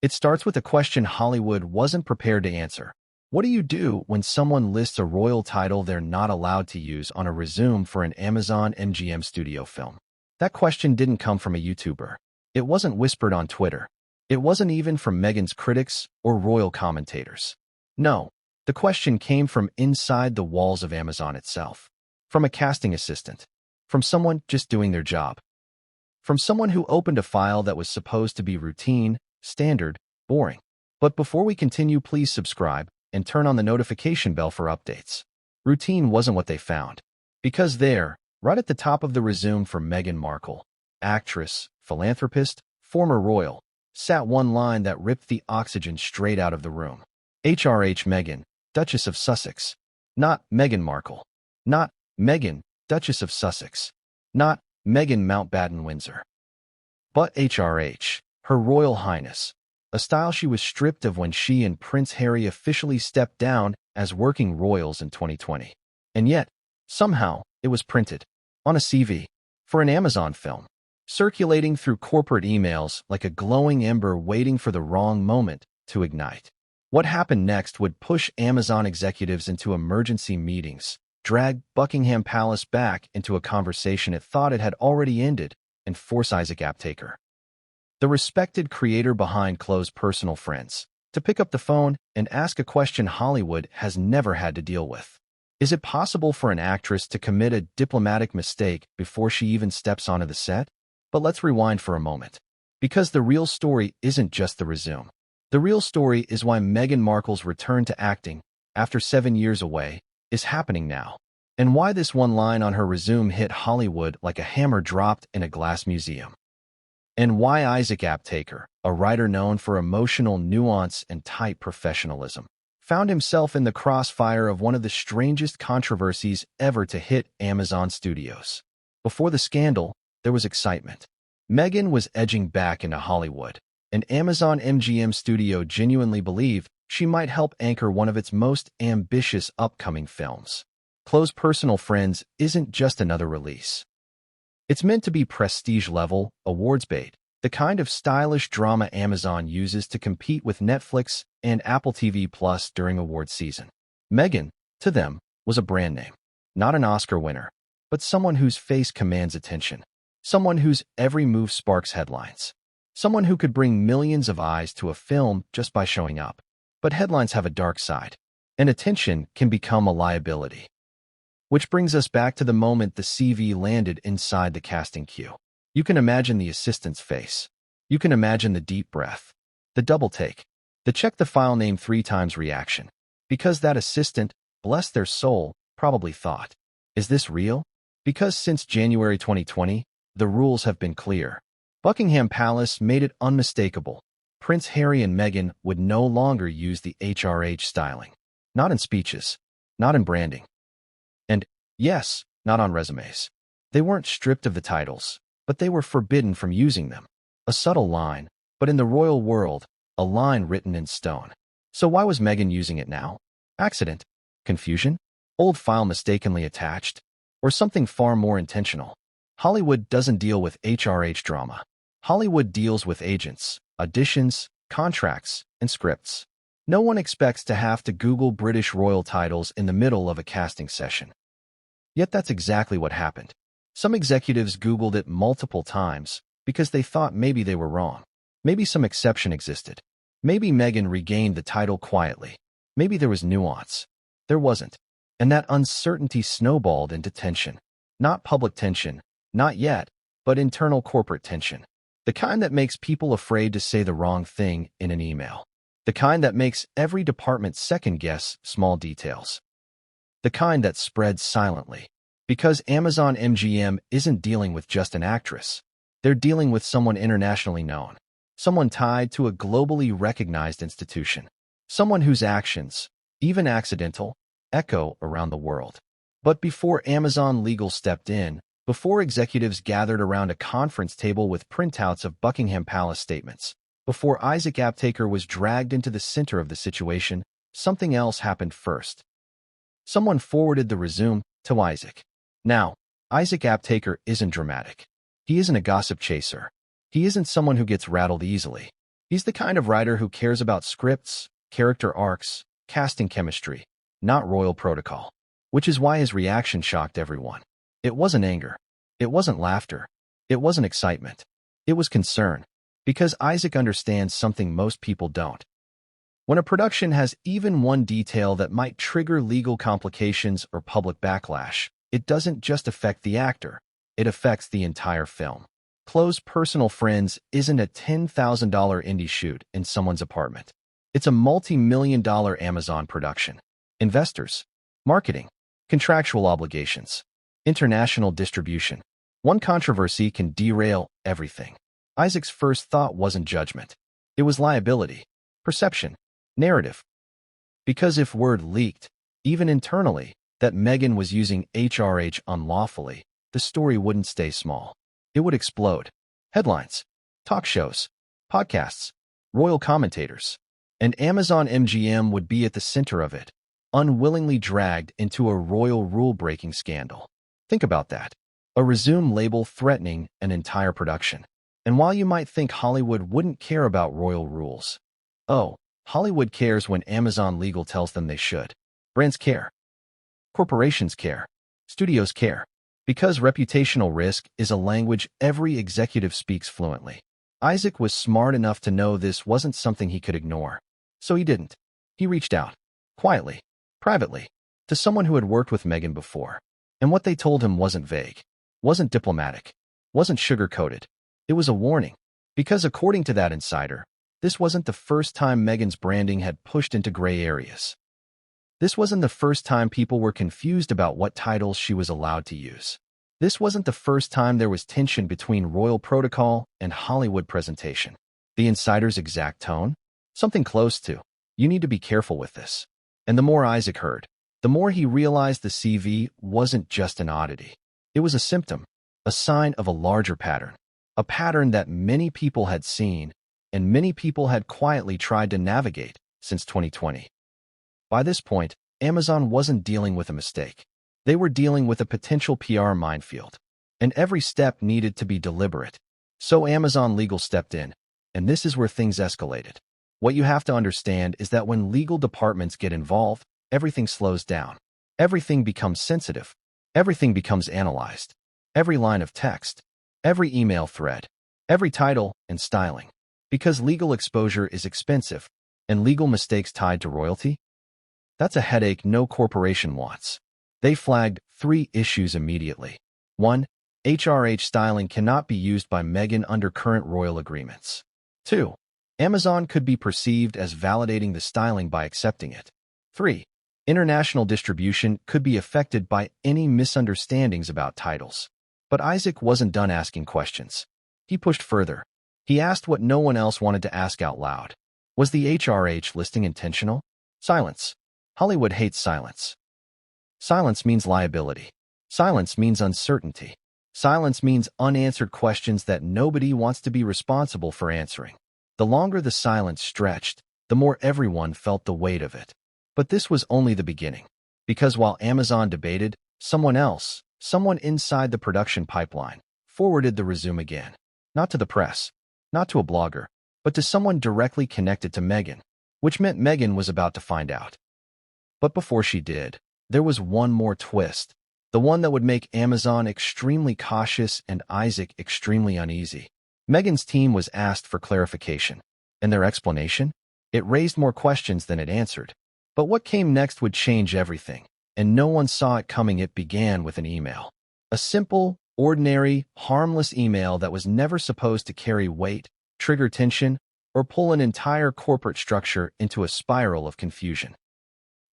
It starts with a question Hollywood wasn't prepared to answer. What do you do when someone lists a royal title they're not allowed to use on a resume for an Amazon MGM studio film? That question didn't come from a YouTuber. It wasn't whispered on Twitter. It wasn't even from Meghan's critics or royal commentators. No, the question came from inside the walls of Amazon itself. From a casting assistant. From someone just doing their job. From someone who opened a file that was supposed to be routine, standard, boring. But before we continue, please subscribe and turn on the notification bell for updates. Routine wasn't what they found. Because there, right at the top of the resume for Meghan Markle, actress, philanthropist, former royal, sat one line that ripped the oxygen straight out of the room. HRH Meghan, Duchess of Sussex. Not Meghan Markle. Not Meghan, Duchess of Sussex. Not Meghan Mountbatten Windsor. But HRH, Her Royal Highness, a style she was stripped of when she and Prince Harry officially stepped down as working royals in 2020. And yet, somehow, it was printed on a CV for an Amazon film, circulating through corporate emails like a glowing ember waiting for the wrong moment to ignite. What happened next would push Amazon executives into emergency meetings, drag Buckingham Palace back into a conversation it thought it had already ended, and force Isaac Aptaker, the respected creator behind Close Personal Friends, to pick up the phone and ask a question Hollywood has never had to deal with. Is it possible for an actress to commit a diplomatic mistake before she even steps onto the set? But let's rewind for a moment. Because the real story isn't just the resume. The real story is why Meghan Markle's return to acting, after 7 years away, is happening now. And why this one line on her resume hit Hollywood like a hammer dropped in a glass museum. And why Isaac Aptaker, a writer known for emotional nuance and tight professionalism, found himself in the crossfire of one of the strangest controversies ever to hit Amazon Studios. Before the scandal, there was excitement. Meghan was edging back into Hollywood, and Amazon MGM Studio genuinely believed she might help anchor one of its most ambitious upcoming films. Close Personal Friends isn't just another release. It's meant to be prestige-level, awards bait, the kind of stylish drama Amazon uses to compete with Netflix and Apple TV Plus during awards season. Meghan, to them, was a brand name. Not an Oscar winner, but someone whose face commands attention. Someone whose every move sparks headlines. Someone who could bring millions of eyes to a film just by showing up. But headlines have a dark side, and attention can become a liability. Which brings us back to the moment the CV landed inside the casting queue. You can imagine the assistant's face. You can imagine the deep breath, the double take, the check the file name 3 times reaction. Because that assistant, bless their soul, probably thought, is this real? Because since January 2020, the rules have been clear. Buckingham Palace made it unmistakable. Prince Harry and Meghan would no longer use the HRH styling. Not in speeches, not in branding. And, yes, not on resumes. They weren't stripped of the titles, but they were forbidden from using them. A subtle line, but in the royal world, a line written in stone. So why was Meghan using it now? Accident? Confusion? Old file mistakenly attached? Or something far more intentional? Hollywood doesn't deal with HRH drama. Hollywood deals with agents, auditions, contracts, and scripts. No one expects to have to Google British royal titles in the middle of a casting session. Yet that's exactly what happened. Some executives Googled it multiple times because they thought maybe they were wrong. Maybe some exception existed. Maybe Meghan regained the title quietly. Maybe there was nuance. There wasn't. And that uncertainty snowballed into tension. Not public tension, not yet, but internal corporate tension. The kind that makes people afraid to say the wrong thing in an email. The kind that makes every department second-guess small details. The kind that spreads silently. Because Amazon MGM isn't dealing with just an actress. They're dealing with someone internationally known. Someone tied to a globally recognized institution. Someone whose actions, even accidental, echo around the world. But before Amazon legal stepped in, before executives gathered around a conference table with printouts of Buckingham Palace statements, before Isaac Aptaker was dragged into the center of the situation, something else happened first. Someone forwarded the resume to Isaac. Now, Isaac Aptaker isn't dramatic. He isn't a gossip chaser. He isn't someone who gets rattled easily. He's the kind of writer who cares about scripts, character arcs, casting chemistry, not royal protocol, which is why his reaction shocked everyone. It wasn't anger. It wasn't laughter. It wasn't excitement. It was concern, because Isaac understands something most people don't. When a production has even one detail that might trigger legal complications or public backlash, it doesn't just affect the actor, it affects the entire film. Close personal friends isn't a $10,000 indie shoot in someone's apartment. It's a multi-million-dollar Amazon production. Investors, marketing, contractual obligations, international distribution. One controversy can derail everything. Isaac's first thought wasn't judgment. It was liability, perception, narrative. Because if word leaked, even internally, that Meghan was using HRH unlawfully, the story wouldn't stay small. It would explode. Headlines, talk shows, podcasts, royal commentators, and Amazon MGM would be at the center of it, unwillingly dragged into a royal rule-breaking scandal. Think about that. A resume label threatening an entire production. And while you might think Hollywood wouldn't care about royal rules, oh, Hollywood cares when Amazon Legal tells them they should. Brands care. Corporations care. Studios care. Because reputational risk is a language every executive speaks fluently. Isaac was smart enough to know this wasn't something he could ignore. So he didn't. He reached out, quietly, privately, to someone who had worked with Meghan before. And what they told him wasn't vague, wasn't diplomatic, wasn't sugar-coated. It was a warning. Because according to that insider, this wasn't the first time Meghan's branding had pushed into gray areas. This wasn't the first time people were confused about what titles she was allowed to use. This wasn't the first time there was tension between royal protocol and Hollywood presentation. The insider's exact tone? Something close to, "You need to be careful with this." And the more Isaac heard, the more he realized the CV wasn't just an oddity. It was a symptom, a sign of a larger pattern. A pattern that many people had seen, and many people had quietly tried to navigate since 2020. By this point, Amazon wasn't dealing with a mistake. They were dealing with a potential PR minefield, and every step needed to be deliberate. So Amazon Legal stepped in, and this is where things escalated. What you have to understand is that when legal departments get involved, everything slows down. Everything becomes sensitive. Everything becomes analyzed. Every line of text, every email thread, every title and styling. Because legal exposure is expensive, and legal mistakes tied to royalty, that's a headache no corporation wants. They flagged 3 issues immediately. 1. HRH styling cannot be used by Meghan under current royal agreements. 2. Amazon could be perceived as validating the styling by accepting it. 3. International distribution could be affected by any misunderstandings about titles. But Isaac wasn't done asking questions. He pushed further. He asked what no one else wanted to ask out loud. Was the HRH listing intentional? Silence. Hollywood hates silence. Silence means liability. Silence means uncertainty. Silence means unanswered questions that nobody wants to be responsible for answering. The longer the silence stretched, the more everyone felt the weight of it. But this was only the beginning. Because while Amazon debated, someone else, someone inside the production pipeline, forwarded the resume again. Not to the press, not to a blogger, but to someone directly connected to Meghan, which meant Meghan was about to find out. But before she did, there was one more twist, the one that would make Amazon extremely cautious and Isaac extremely uneasy. Meghan's team was asked for clarification, and their explanation? It raised more questions than it answered. But what came next would change everything, and no one saw it coming. It began with an email. A simple, ordinary, harmless email that was never supposed to carry weight, trigger tension, or pull an entire corporate structure into a spiral of confusion.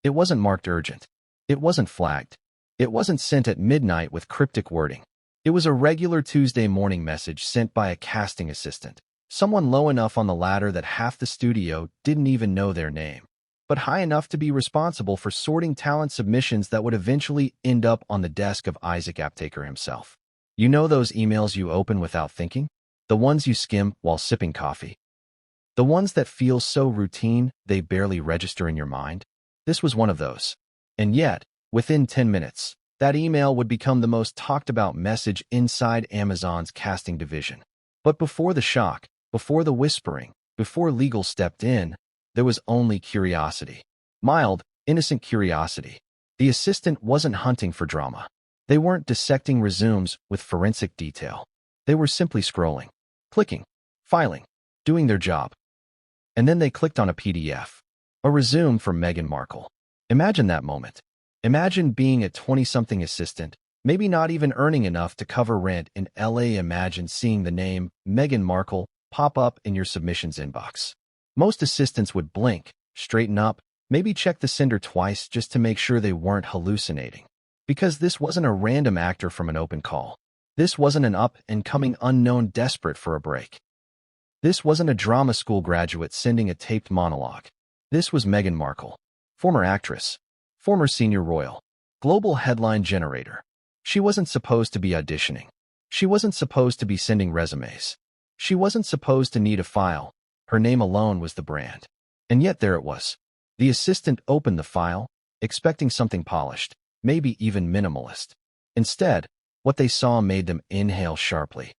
It wasn't marked urgent. It wasn't flagged. It wasn't sent at midnight with cryptic wording. It was a regular Tuesday morning message sent by a casting assistant, someone low enough on the ladder that half the studio didn't even know their name, but high enough to be responsible for sorting talent submissions that would eventually end up on the desk of Isaac Aptaker himself. You know those emails you open without thinking? The ones you skim while sipping coffee? The ones that feel so routine they barely register in your mind? This was one of those. And yet, within 10 minutes, that email would become the most talked about message inside Amazon's casting division. But before the shock, before the whispering, Before legal stepped in, there was only curiosity. Mild, innocent curiosity. The assistant wasn't hunting for drama. They weren't dissecting resumes with forensic detail. They were simply scrolling, clicking, filing, doing their job. And then they clicked on a PDF. A resume from Meghan Markle. Imagine that moment. Imagine being a 20-something assistant, maybe not even earning enough to cover rent in LA. Imagine seeing the name Meghan Markle pop up in your submissions inbox. Most assistants would blink, straighten up, maybe check the sender twice just to make sure they weren't hallucinating. Because this wasn't a random actor from an open call. This wasn't an up-and-coming unknown desperate for a break. This wasn't a drama school graduate sending a taped monologue. This was Meghan Markle, former actress, former senior royal, global headline generator. She wasn't supposed to be auditioning. She wasn't supposed to be sending resumes. She wasn't supposed to need a file. Her name alone was the brand. And yet there it was. The assistant opened the file, expecting something polished, maybe even minimalist. Instead, what they saw made them inhale sharply.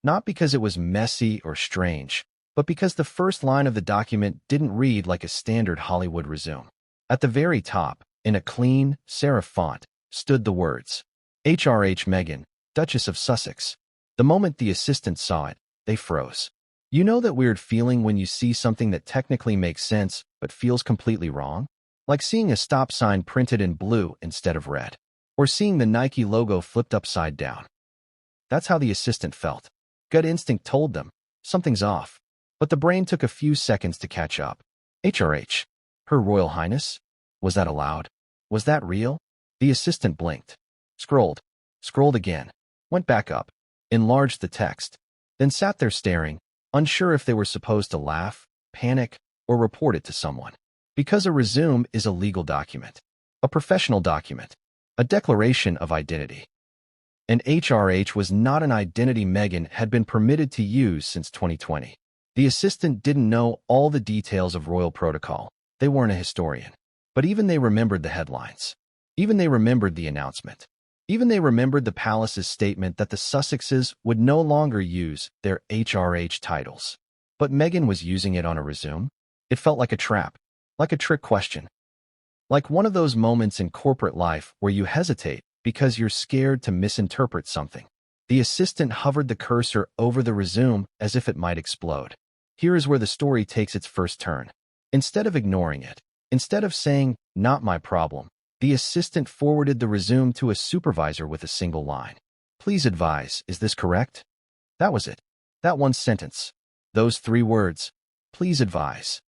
Not because it was messy or strange, but because the first line of the document didn't read like a standard Hollywood resume. At the very top, in a clean, serif font, stood the words, HRH Meghan, Duchess of Sussex. The moment the assistant saw it, they froze. You know that weird feeling when you see something that technically makes sense but feels completely wrong? Like seeing a stop sign printed in blue instead of red, or seeing the Nike logo flipped upside down. That's how the assistant felt. Gut instinct told them, something's off. But the brain took a few seconds to catch up. HRH. Her Royal Highness? Was that allowed? Was that real? The assistant blinked. Scrolled again, went back up, enlarged the text, then sat there staring, unsure if they were supposed to laugh, panic, or report it to someone. Because a resume is a legal document, a professional document, a declaration of identity. And HRH was not an identity Meghan had been permitted to use since 2020. The assistant didn't know all the details of royal protocol. They weren't a historian. But even they remembered the headlines. Even they remembered the announcement. Even they remembered the palace's statement that the Sussexes would no longer use their HRH titles. But Meghan was using it on a resume. It felt like a trap, like a trick question. Like one of those moments in corporate life where you hesitate because you're scared to misinterpret something. The assistant hovered the cursor over the resume as if it might explode. Here is where the story takes its first turn. Instead of ignoring it, instead of saying, "Not my problem," the assistant forwarded the resume to a supervisor with a single line. "Please advise, is this correct?" That was it. That one sentence. Those 3 words. Please advise.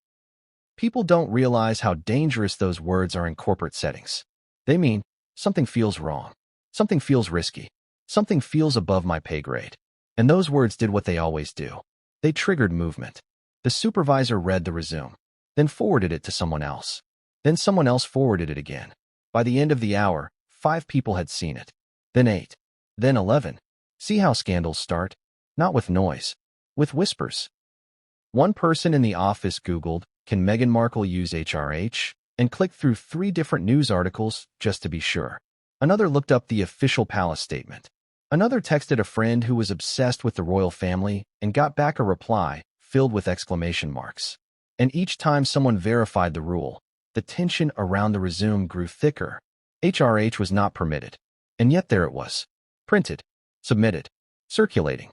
People don't realize how dangerous those words are in corporate settings. They mean, something feels wrong. Something feels risky. Something feels above my pay grade. And those words did what they always do. They triggered movement. The supervisor read the resume, then forwarded it to someone else. Then someone else forwarded it again. By the end of the hour, 5 people had seen it. Then 8. Then 11. See how scandals start? Not with noise. With whispers. One person in the office Googled, "Can Meghan Markle use HRH?" and clicked through 3 different news articles just to be sure. Another looked up the official palace statement. Another texted a friend who was obsessed with the royal family and got back a reply filled with exclamation marks. And each time someone verified the rule, the tension around the resume grew thicker. HRH was not permitted. And yet there it was. Printed. Submitted. Circulating.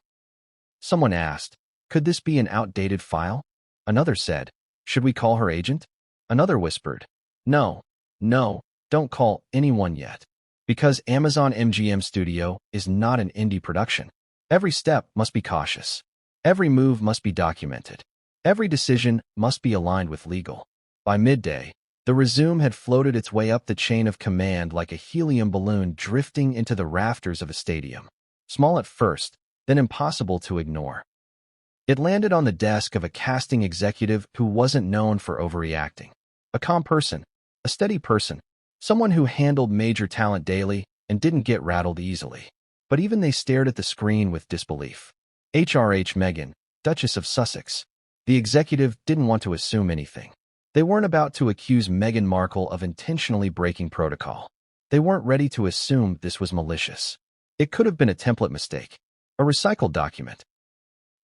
Someone asked, could this be an outdated file? Another said, should we call her agent? Another whispered, no, don't call anyone yet. Because Amazon MGM Studio is not an indie production. Every step must be cautious. Every move must be documented. Every decision must be aligned with legal. By midday, the resume had floated its way up the chain of command like a helium balloon drifting into the rafters of a stadium. Small at first, then impossible to ignore. It landed on the desk of a casting executive who wasn't known for overreacting. A calm person, a steady person, someone who handled major talent daily and didn't get rattled easily. But even they stared at the screen with disbelief. HRH Meghan, Duchess of Sussex. The executive didn't want to assume anything. They weren't about to accuse Meghan Markle of intentionally breaking protocol. They weren't ready to assume this was malicious. It could have been a template mistake, a recycled document,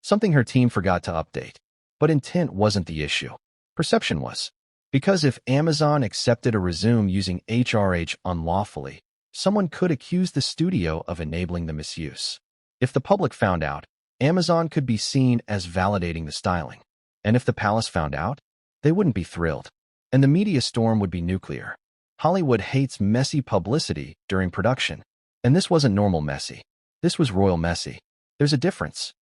something her team forgot to update. But intent wasn't the issue. Perception was. Because if Amazon accepted a resume using HRH unlawfully, someone could accuse the studio of enabling the misuse. If the public found out, Amazon could be seen as validating the styling. And if the palace found out, they wouldn't be thrilled. And the media storm would be nuclear. Hollywood hates messy publicity during production. And this wasn't normal messy. This was royal messy. There's a difference.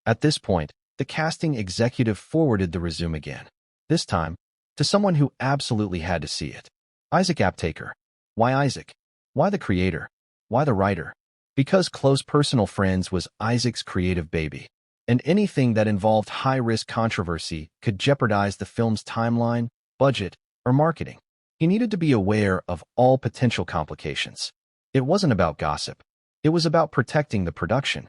At this point, the casting executive forwarded the resume again. This time, to someone who absolutely had to see it. Isaac Aptaker. Why Isaac? Why the creator? Why the writer? Because Close Personal Friends was Isaac's creative baby, and anything that involved high-risk controversy could jeopardize the film's timeline, budget, or marketing. He needed to be aware of all potential complications. It wasn't about gossip. It was about protecting the production.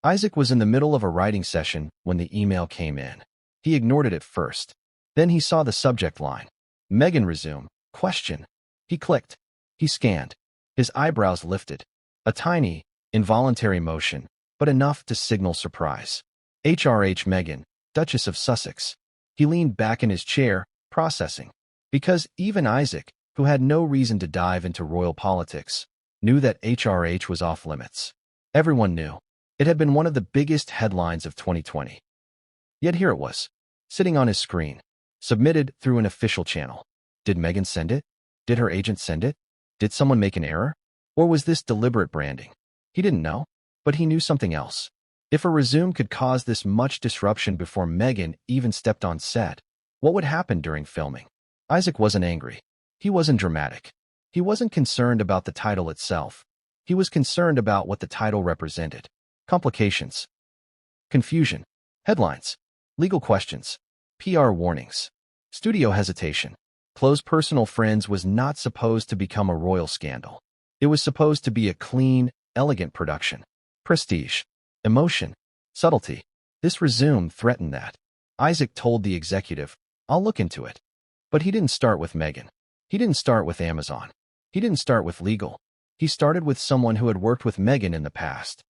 Isaac was in the middle of a writing session when the email came in. He ignored it at first. Then he saw the subject line. Meghan resume, question. He clicked. He scanned. His eyebrows lifted. A tiny, involuntary motion, but enough to signal surprise. HRH Meghan, Duchess of Sussex. He leaned back in his chair, processing. Because even Isaac, who had no reason to dive into royal politics, knew that HRH was off limits. Everyone knew. It had been one of the biggest headlines of 2020. Yet here it was, sitting on his screen, submitted through an official channel. Did Meghan send it? Did her agent send it? Did someone make an error? Or was this deliberate branding? He didn't know, but he knew something else. If a resume could cause this much disruption before Meghan even stepped on set, what would happen during filming? Isaac wasn't angry. He wasn't dramatic. He wasn't concerned about the title itself. He was concerned about what the title represented. Complications. Confusion. Headlines. Legal questions. PR warnings. Studio hesitation. Close Personal Friends was not supposed to become a royal scandal. It was supposed to be a clean, elegant production. Prestige. Emotion. Subtlety. This resume threatened that. Isaac told the executive, I'll look into it. But he didn't start with Meghan. He didn't start with Amazon. He didn't start with legal. He started with someone who had worked with Meghan in the past.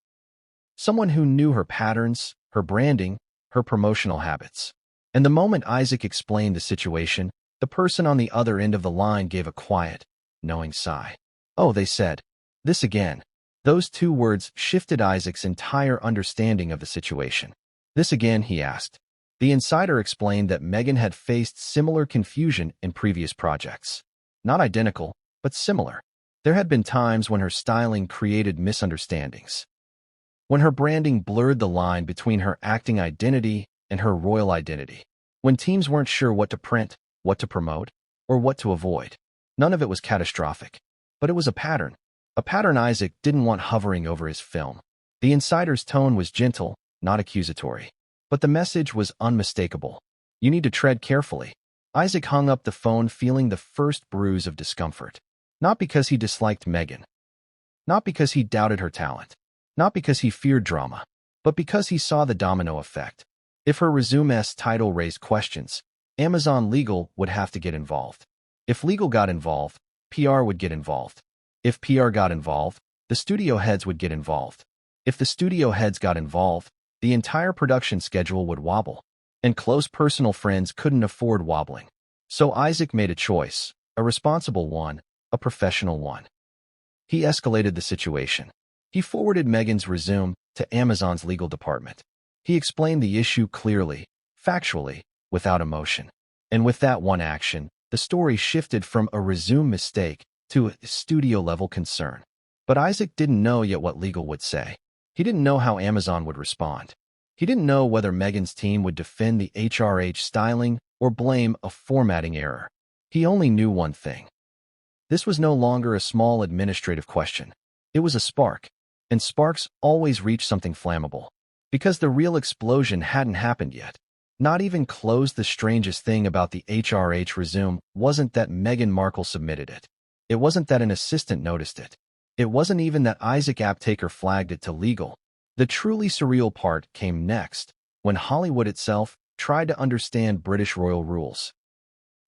Someone who knew her patterns, her branding, her promotional habits. And the moment Isaac explained the situation, the person on the other end of the line gave a quiet, knowing sigh. Oh, they said. This again. Those two words shifted Isaac's entire understanding of the situation. This again, he asked. The insider explained that Meghan had faced similar confusion in previous projects. Not identical, but similar. There had been times when her styling created misunderstandings. When her branding blurred the line between her acting identity and her royal identity. When teams weren't sure what to print, what to promote, or what to avoid. None of it was catastrophic. But it was a pattern Isaac didn't want hovering over his film. The insider's tone was gentle, not accusatory. But the message was unmistakable. You need to tread carefully. Isaac hung up the phone feeling the first bruise of discomfort. Not because he disliked Meghan. Not because he doubted her talent. Not because he feared drama. But because he saw the domino effect. If her resume's title raised questions, Amazon Legal would have to get involved. If legal got involved, PR would get involved. If PR got involved, the studio heads would get involved. If the studio heads got involved, the entire production schedule would wobble. And Close Personal Friends couldn't afford wobbling. So Isaac made a choice, a responsible one, a professional one. He escalated the situation. He forwarded Meghan's resume to Amazon's legal department. He explained the issue clearly, factually, without emotion. And with that one action, the story shifted from a resume mistake to a studio-level concern. But Isaac didn't know yet what legal would say. He didn't know how Amazon would respond. He didn't know whether Meghan's team would defend the HRH styling or blame a formatting error. He only knew one thing. This was no longer a small administrative question. It was a spark. And sparks always reach something flammable. Because the real explosion hadn't happened yet. Not even close. The strangest thing about the HRH resume wasn't that Meghan Markle submitted it. It wasn't that an assistant noticed it. It wasn't even that Isaac Aptaker flagged it to legal. The truly surreal part came next, when Hollywood itself tried to understand British royal rules.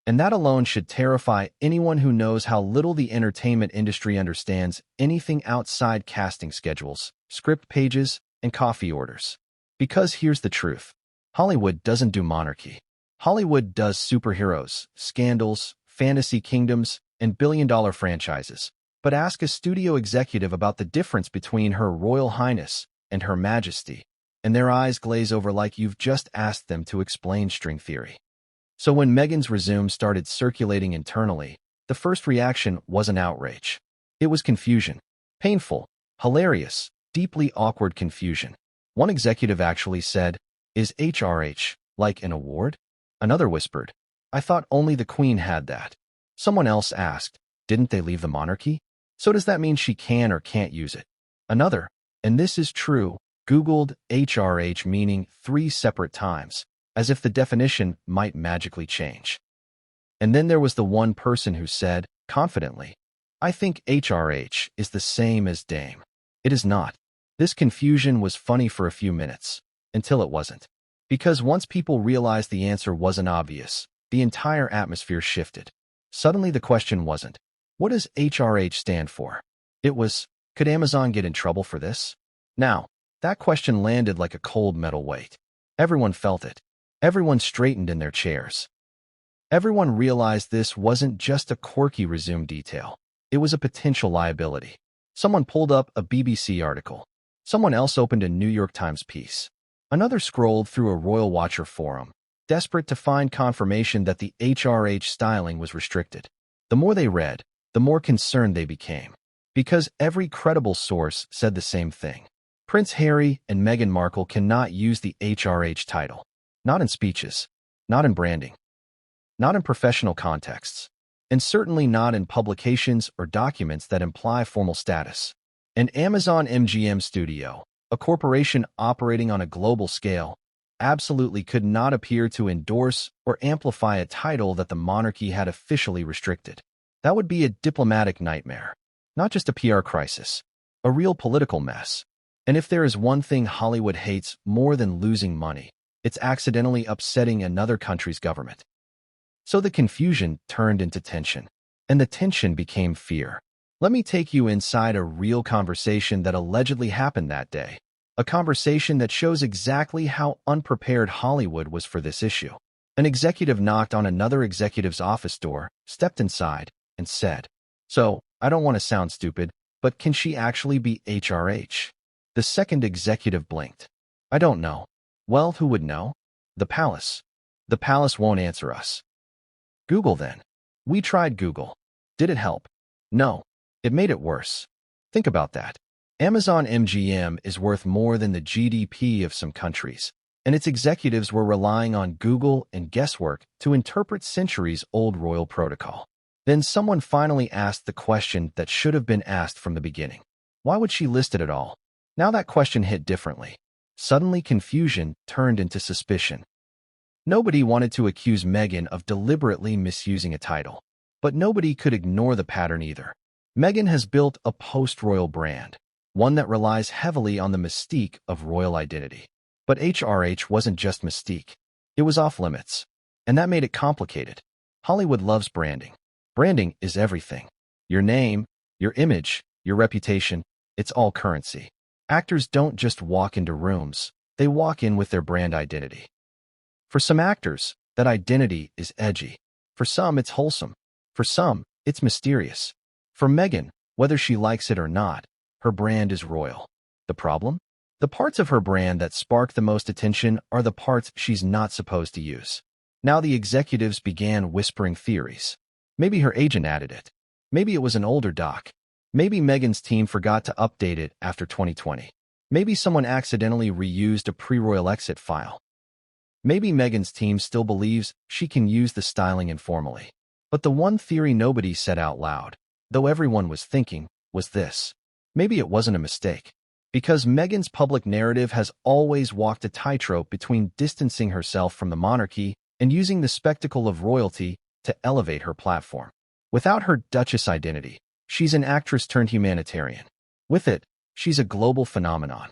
And that alone should terrify anyone who knows how little the entertainment industry understands anything outside casting schedules, script pages, and coffee orders. Because here's the truth. Hollywood doesn't do monarchy. Hollywood does superheroes, scandals, fantasy kingdoms, and billion-dollar franchises. But ask a studio executive about the difference between Her Royal Highness and Her Majesty, and their eyes glaze over like you've just asked them to explain string theory. So when Meghan's resume started circulating internally, the first reaction wasn't outrage. It was confusion. Painful, hilarious, deeply awkward confusion. One executive actually said, "Is HRH like an award?" Another whispered, "I thought only the Queen had that." Someone else asked, "Didn't they leave the monarchy? So does that mean she can or can't use it?" Another, and this is true, Googled HRH meaning 3 separate times, as if the definition might magically change. And then there was the one person who said, confidently, "I think HRH is the same as Dame." It is not. This confusion was funny for a few minutes, until it wasn't. Because once people realized the answer wasn't obvious, the entire atmosphere shifted. Suddenly the question wasn't, what does HRH stand for? It was, could Amazon get in trouble for this? Now, that question landed like a cold metal weight. Everyone felt it. Everyone straightened in their chairs. Everyone realized this wasn't just a quirky resume detail. It was a potential liability. Someone pulled up a BBC article. Someone else opened a New York Times piece. Another scrolled through a Royal Watcher forum, desperate to find confirmation that the HRH styling was restricted. The more they read, the more concerned they became. Because every credible source said the same thing. Prince Harry and Meghan Markle cannot use the HRH title. Not in speeches. Not in branding. Not in professional contexts. And certainly not in publications or documents that imply formal status. And Amazon MGM Studio, a corporation operating on a global scale, absolutely could not appear to endorse or amplify a title that the monarchy had officially restricted. That would be a diplomatic nightmare, not just a PR crisis, a real political mess. And if there is one thing Hollywood hates more than losing money, it's accidentally upsetting another country's government. So the confusion turned into tension, and the tension became fear. Let me take you inside a real conversation that allegedly happened that day. A conversation that shows exactly how unprepared Hollywood was for this issue. An executive knocked on another executive's office door, stepped inside, and said, "So, I don't want to sound stupid, but can she actually be HRH?" The second executive blinked. "I don't know." "Well, who would know?" "The palace." "The palace won't answer us." "Google then." "We tried Google." "Did it help?" "No. It made it worse." Think about that. Amazon MGM is worth more than the GDP of some countries, and its executives were relying on Google and guesswork to interpret centuries-old royal protocol. Then someone finally asked the question that should have been asked from the beginning. Why would she list it at all? Now that question hit differently. Suddenly confusion turned into suspicion. Nobody wanted to accuse Meghan of deliberately misusing a title, but nobody could ignore the pattern either. Meghan has built a post-royal brand, one that relies heavily on the mystique of royal identity. But HRH wasn't just mystique. It was off-limits, and that made it complicated. Hollywood loves branding. Branding is everything. Your name, your image, your reputation, it's all currency. Actors don't just walk into rooms, they walk in with their brand identity. For some actors, that identity is edgy. For some, it's wholesome. For some, it's mysterious. For Meghan, whether she likes it or not, her brand is royal. The problem? The parts of her brand that spark the most attention are the parts she's not supposed to use. Now the executives began whispering theories. Maybe her agent added it. Maybe it was an older doc. Maybe Meghan's team forgot to update it after 2020. Maybe someone accidentally reused a pre-royal exit file. Maybe Meghan's team still believes she can use the styling informally. But the one theory nobody said out loud, though everyone was thinking, was this. Maybe it wasn't a mistake. Because Meghan's public narrative has always walked a tightrope between distancing herself from the monarchy and using the spectacle of royalty to elevate her platform. Without her Duchess identity, she's an actress turned humanitarian. With it, she's a global phenomenon.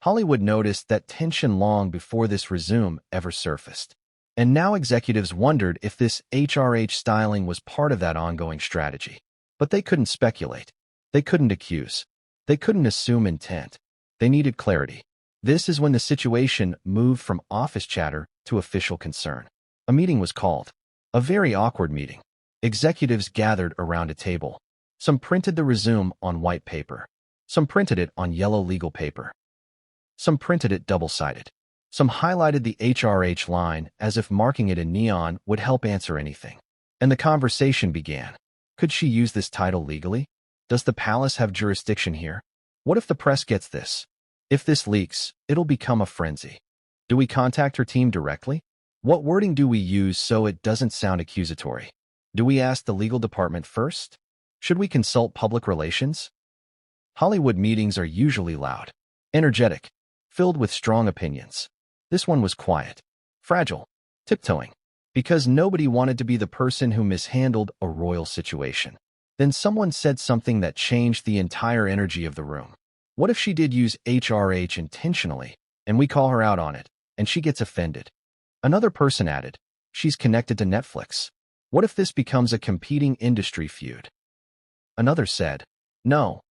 Hollywood noticed that tension long before this resume ever surfaced. And now executives wondered if this HRH styling was part of that ongoing strategy. But they couldn't speculate. They couldn't accuse. They couldn't assume intent. They needed clarity. This is when the situation moved from office chatter to official concern. A meeting was called. A very awkward meeting. Executives gathered around a table. Some printed the resume on white paper. Some printed it on yellow legal paper. Some printed it double-sided. Some highlighted the HRH line as if marking it in neon would help answer anything. And the conversation began. Could she use this title legally? Does the palace have jurisdiction here? What if the press gets this? If this leaks, it'll become a frenzy. Do we contact her team directly? What wording do we use so it doesn't sound accusatory? Do we ask the legal department first? Should we consult public relations? Hollywood meetings are usually loud, energetic, filled with strong opinions. This one was quiet, fragile, tiptoeing, because nobody wanted to be the person who mishandled a royal situation. Then someone said something that changed the entire energy of the room. What if she did use HRH intentionally, and we call her out on it, and she gets offended? Another person added, she's connected to Netflix. What if this becomes a competing industry feud? Another said, no,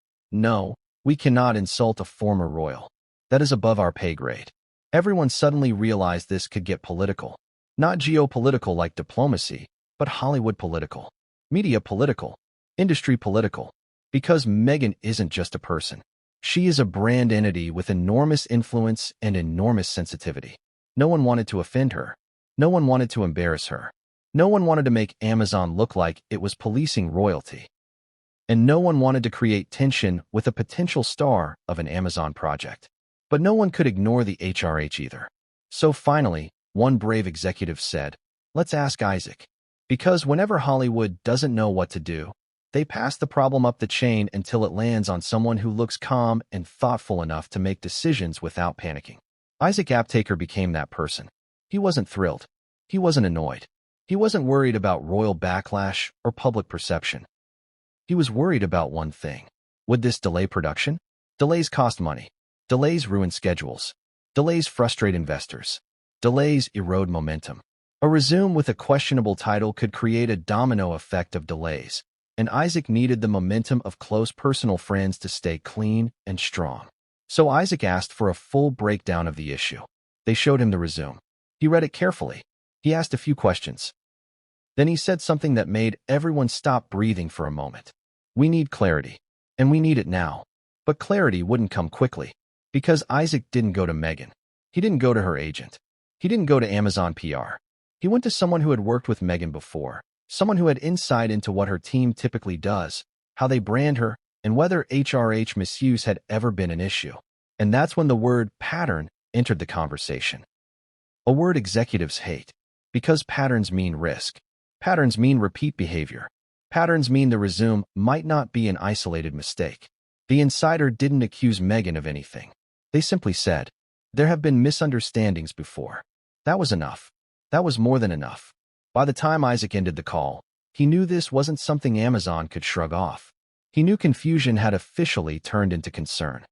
we cannot insult a former royal. That is above our pay grade. Everyone suddenly realized this could get political. Not geopolitical like diplomacy, but Hollywood political, media political, industry political. Because Meghan isn't just a person. She is a brand entity with enormous influence and enormous sensitivity. No one wanted to offend her. No one wanted to embarrass her. No one wanted to make Amazon look like it was policing royalty. And no one wanted to create tension with a potential star of an Amazon project. But no one could ignore the HRH either. So finally, one brave executive said, let's ask Isaac. Because whenever Hollywood doesn't know what to do, they pass the problem up the chain until it lands on someone who looks calm and thoughtful enough to make decisions without panicking. Isaac Aptaker became that person. He wasn't thrilled. He wasn't annoyed. He wasn't worried about royal backlash or public perception. He was worried about one thing. Would this delay production? Delays cost money. Delays ruin schedules. Delays frustrate investors. Delays erode momentum. A resume with a questionable title could create a domino effect of delays, and Isaac needed the momentum of close personal friends to stay clean and strong. So Isaac asked for a full breakdown of the issue. They showed him the resume. He read it carefully. He asked a few questions. Then he said something that made everyone stop breathing for a moment. We need clarity, and we need it now. But clarity wouldn't come quickly, because Isaac didn't go to Meghan. He didn't go to her agent. He didn't go to Amazon PR. He went to someone who had worked with Meghan before, someone who had insight into what her team typically does, how they brand her, and whether HRH misuse had ever been an issue. And that's when the word pattern entered the conversation. A word executives hate, because patterns mean risk. Patterns mean repeat behavior. Patterns mean the resume might not be an isolated mistake. The insider didn't accuse Meghan of anything. They simply said, there have been misunderstandings before. That was enough. That was more than enough. By the time Isaac ended the call, he knew this wasn't something Amazon could shrug off. He knew confusion had officially turned into concern.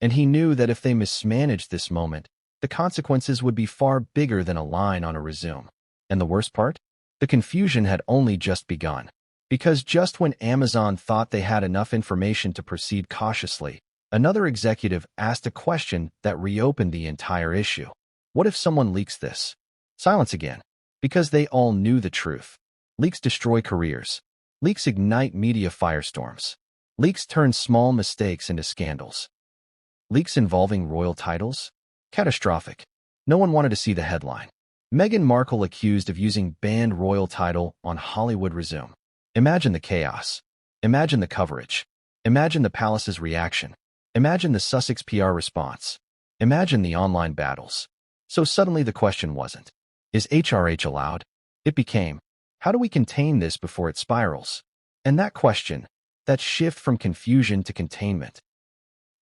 And he knew that if they mismanaged this moment, the consequences would be far bigger than a line on a resume. And the worst part? The confusion had only just begun. Because just when Amazon thought they had enough information to proceed cautiously, another executive asked a question that reopened the entire issue. What if someone leaks this? Silence again. Because they all knew the truth. Leaks destroy careers. Leaks ignite media firestorms. Leaks turn small mistakes into scandals. Leaks involving royal titles? Catastrophic. No one wanted to see the headline. Meghan Markle accused of using banned royal title on Hollywood resume. Imagine the chaos. Imagine the coverage. Imagine the palace's reaction. Imagine the Sussex PR response. Imagine the online battles. So suddenly the question wasn't, is HRH allowed? It became, how do we contain this before it spirals? And that question, that shift from confusion to containment,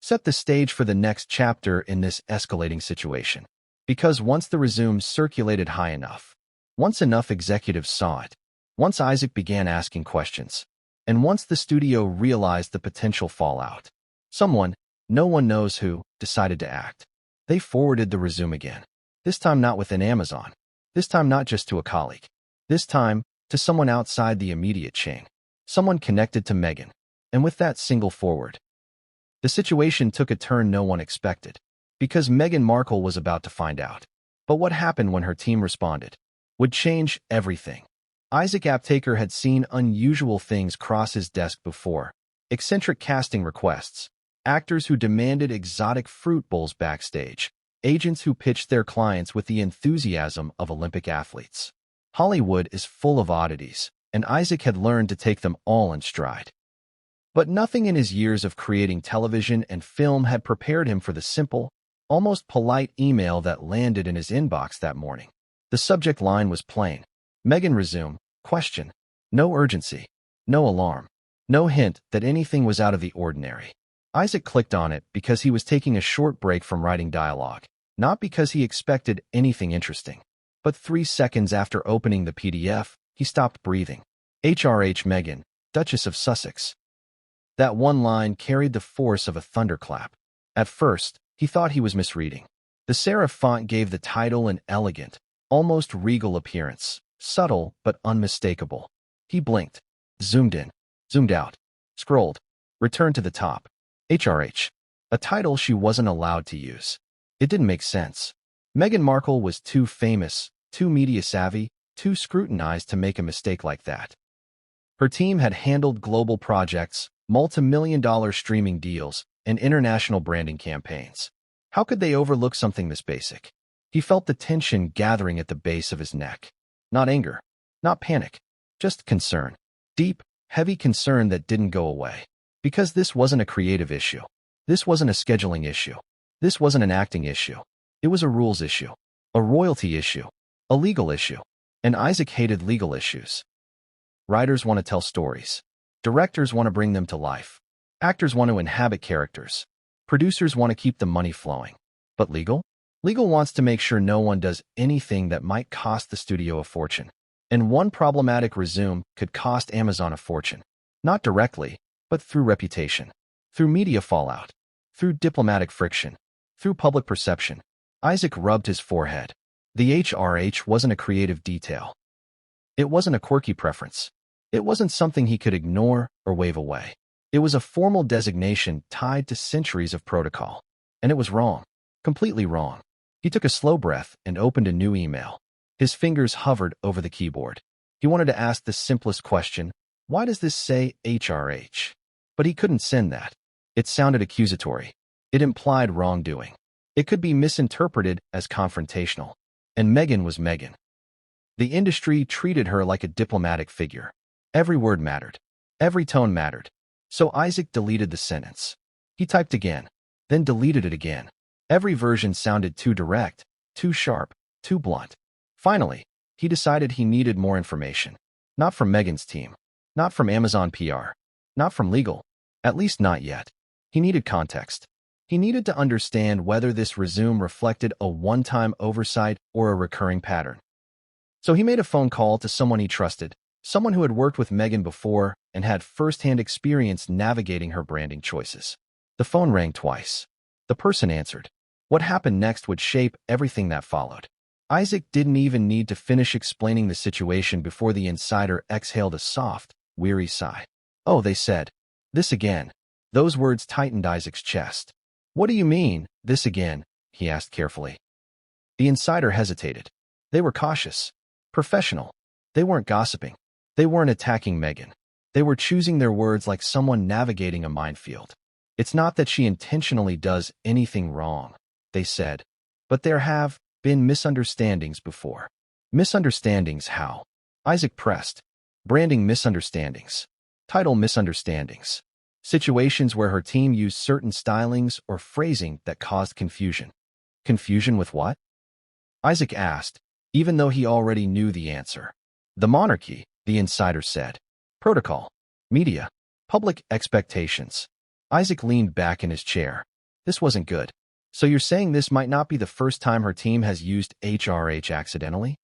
set the stage for the next chapter in this escalating situation. Because once the resume circulated high enough, once enough executives saw it, once Isaac began asking questions, and once the studio realized the potential fallout, someone, no one knows who, decided to act. They forwarded the resume again. This time not within Amazon. This time not just to a colleague. This time to someone outside the immediate chain. Someone connected to Meghan. And with that single forward, the situation took a turn no one expected. Because Meghan Markle was about to find out. But what happened when her team responded would change everything. Isaac Aptaker had seen unusual things cross his desk before. Eccentric casting requests, actors who demanded exotic fruit bowls backstage, agents who pitched their clients with the enthusiasm of Olympic athletes. Hollywood is full of oddities, and Isaac had learned to take them all in stride. But nothing in his years of creating television and film had prepared him for the simple, almost polite email that landed in his inbox that morning. The subject line was plain. Meghan resume, question. No urgency. No alarm. No hint that anything was out of the ordinary. Isaac clicked on it because he was taking a short break from writing dialogue, not because he expected anything interesting. But 3 seconds after opening the PDF, he stopped breathing. HRH Meghan, Duchess of Sussex. That one line carried the force of a thunderclap. At first, he thought he was misreading. The serif font gave the title an elegant, almost regal appearance, subtle but unmistakable. He blinked, zoomed in, zoomed out, scrolled, returned to the top. HRH, a title she wasn't allowed to use. It didn't make sense. Meghan Markle was too famous, too media-savvy, too scrutinized to make a mistake like that. Her team had handled global projects, multi-million-dollar streaming deals, and international branding campaigns. How could they overlook something this basic? He felt the tension gathering at the base of his neck. Not anger, not panic, just concern. Deep, heavy concern that didn't go away. Because this wasn't a creative issue. This wasn't a scheduling issue. This wasn't an acting issue. It was a rules issue, a royalty issue, a legal issue. And Isaac hated legal issues. Writers want to tell stories. Directors want to bring them to life. Actors want to inhabit characters. Producers want to keep the money flowing. But legal? Legal wants to make sure no one does anything that might cost the studio a fortune. And one problematic resume could cost Amazon a fortune. Not directly, but through reputation, through media fallout, through diplomatic friction, through public perception. Isaac rubbed his forehead. The HRH wasn't a creative detail. It wasn't a quirky preference. It wasn't something he could ignore or wave away. It was a formal designation tied to centuries of protocol. And it was wrong. Completely wrong. He took a slow breath and opened a new email. His fingers hovered over the keyboard. He wanted to ask the simplest question, why does this say HRH? But he couldn't send that. It sounded accusatory. It implied wrongdoing. It could be misinterpreted as confrontational. And Meghan was Meghan. The industry treated her like a diplomatic figure. Every word mattered. Every tone mattered. So Isaac deleted the sentence. He typed again, then deleted it again. Every version sounded too direct, too sharp, too blunt. Finally, he decided he needed more information. Not from Meghan's team. Not from Amazon PR. Not from legal. At least not yet. He needed context. He needed to understand whether this resume reflected a one-time oversight or a recurring pattern. So he made a phone call to someone he trusted, someone who had worked with Meghan before and had first-hand experience navigating her branding choices. The phone rang twice. The person answered. What happened next would shape everything that followed. Isaac didn't even need to finish explaining the situation before the insider exhaled a soft, weary sigh. Oh, they said. This again. Those words tightened Isaac's chest. What do you mean, this again? He asked carefully. The insider hesitated. They were cautious. Professional. They weren't gossiping. They weren't attacking Meghan. They were choosing their words like someone navigating a minefield. It's not that she intentionally does anything wrong, they said. But there have been misunderstandings before. Misunderstandings how? Isaac pressed. Branding misunderstandings. Title misunderstandings. Situations where her team used certain stylings or phrasing that caused confusion. Confusion with what? Isaac asked, even though he already knew the answer. The monarchy, the insider said. Protocol. Media. Public expectations. Isaac leaned back in his chair. This wasn't good. So you're saying this might not be the first time her team has used HRH accidentally?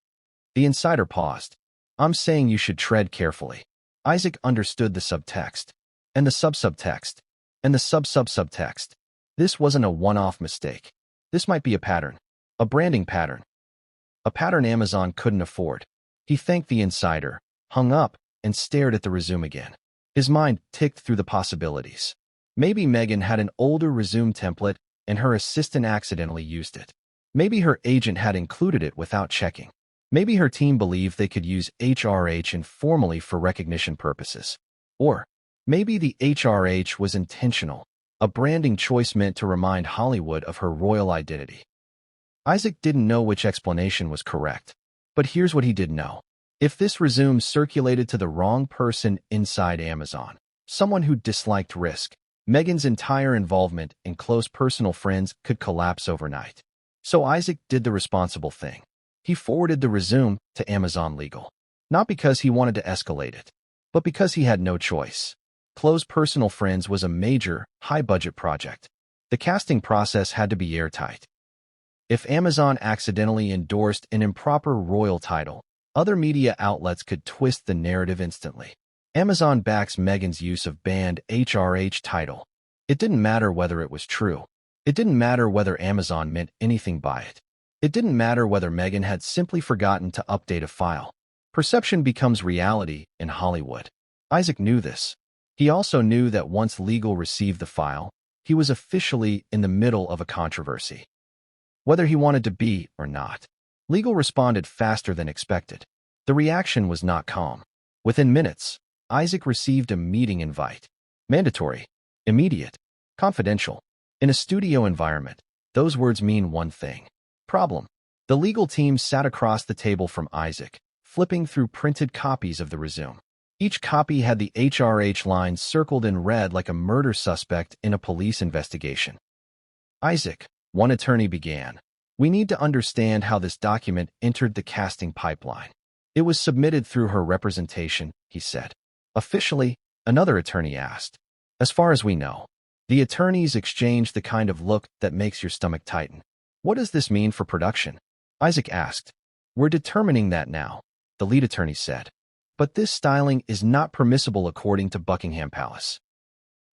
The insider paused. I'm saying you should tread carefully. Isaac understood the subtext. And the sub-subtext. And the sub-sub-subtext. This wasn't a one-off mistake. This might be a pattern. A branding pattern. A pattern Amazon couldn't afford. He thanked the insider, hung up, and stared at the resume again. His mind ticked through the possibilities. Maybe Meghan had an older resume template and her assistant accidentally used it. Maybe her agent had included it without checking. Maybe her team believed they could use HRH informally for recognition purposes. Or maybe the HRH was intentional, a branding choice meant to remind Hollywood of her royal identity. Isaac didn't know which explanation was correct, but here's what he did know. If this resume circulated to the wrong person inside Amazon, someone who disliked risk, Meghan's entire involvement and close personal friends could collapse overnight. So Isaac did the responsible thing. He forwarded the resume to Amazon Legal. Not because he wanted to escalate it, but because he had no choice. Close personal friends was a major, high-budget project. The casting process had to be airtight. If Amazon accidentally endorsed an improper royal title, other media outlets could twist the narrative instantly. Amazon backs Meghan's use of banned HRH title. It didn't matter whether it was true. It didn't matter whether Amazon meant anything by it. It didn't matter whether Meghan had simply forgotten to update a file. Perception becomes reality in Hollywood. Isaac knew this. He also knew that once Legal received the file, he was officially in the middle of a controversy. Whether he wanted to be or not, Legal responded faster than expected. The reaction was not calm. Within minutes, Isaac received a meeting invite. Mandatory, immediate, confidential. In a studio environment, those words mean one thing. Problem. The legal team sat across the table from Isaac, flipping through printed copies of the resume. Each copy had the HRH line circled in red like a murder suspect in a police investigation. Isaac, one attorney began. We need to understand how this document entered the casting pipeline. It was submitted through her representation, he said. Officially, another attorney asked. As far as we know. The attorneys exchanged the kind of look that makes your stomach tighten. What does this mean for production? Isaac asked. We're determining that now, the lead attorney said. But this styling is not permissible according to Buckingham Palace.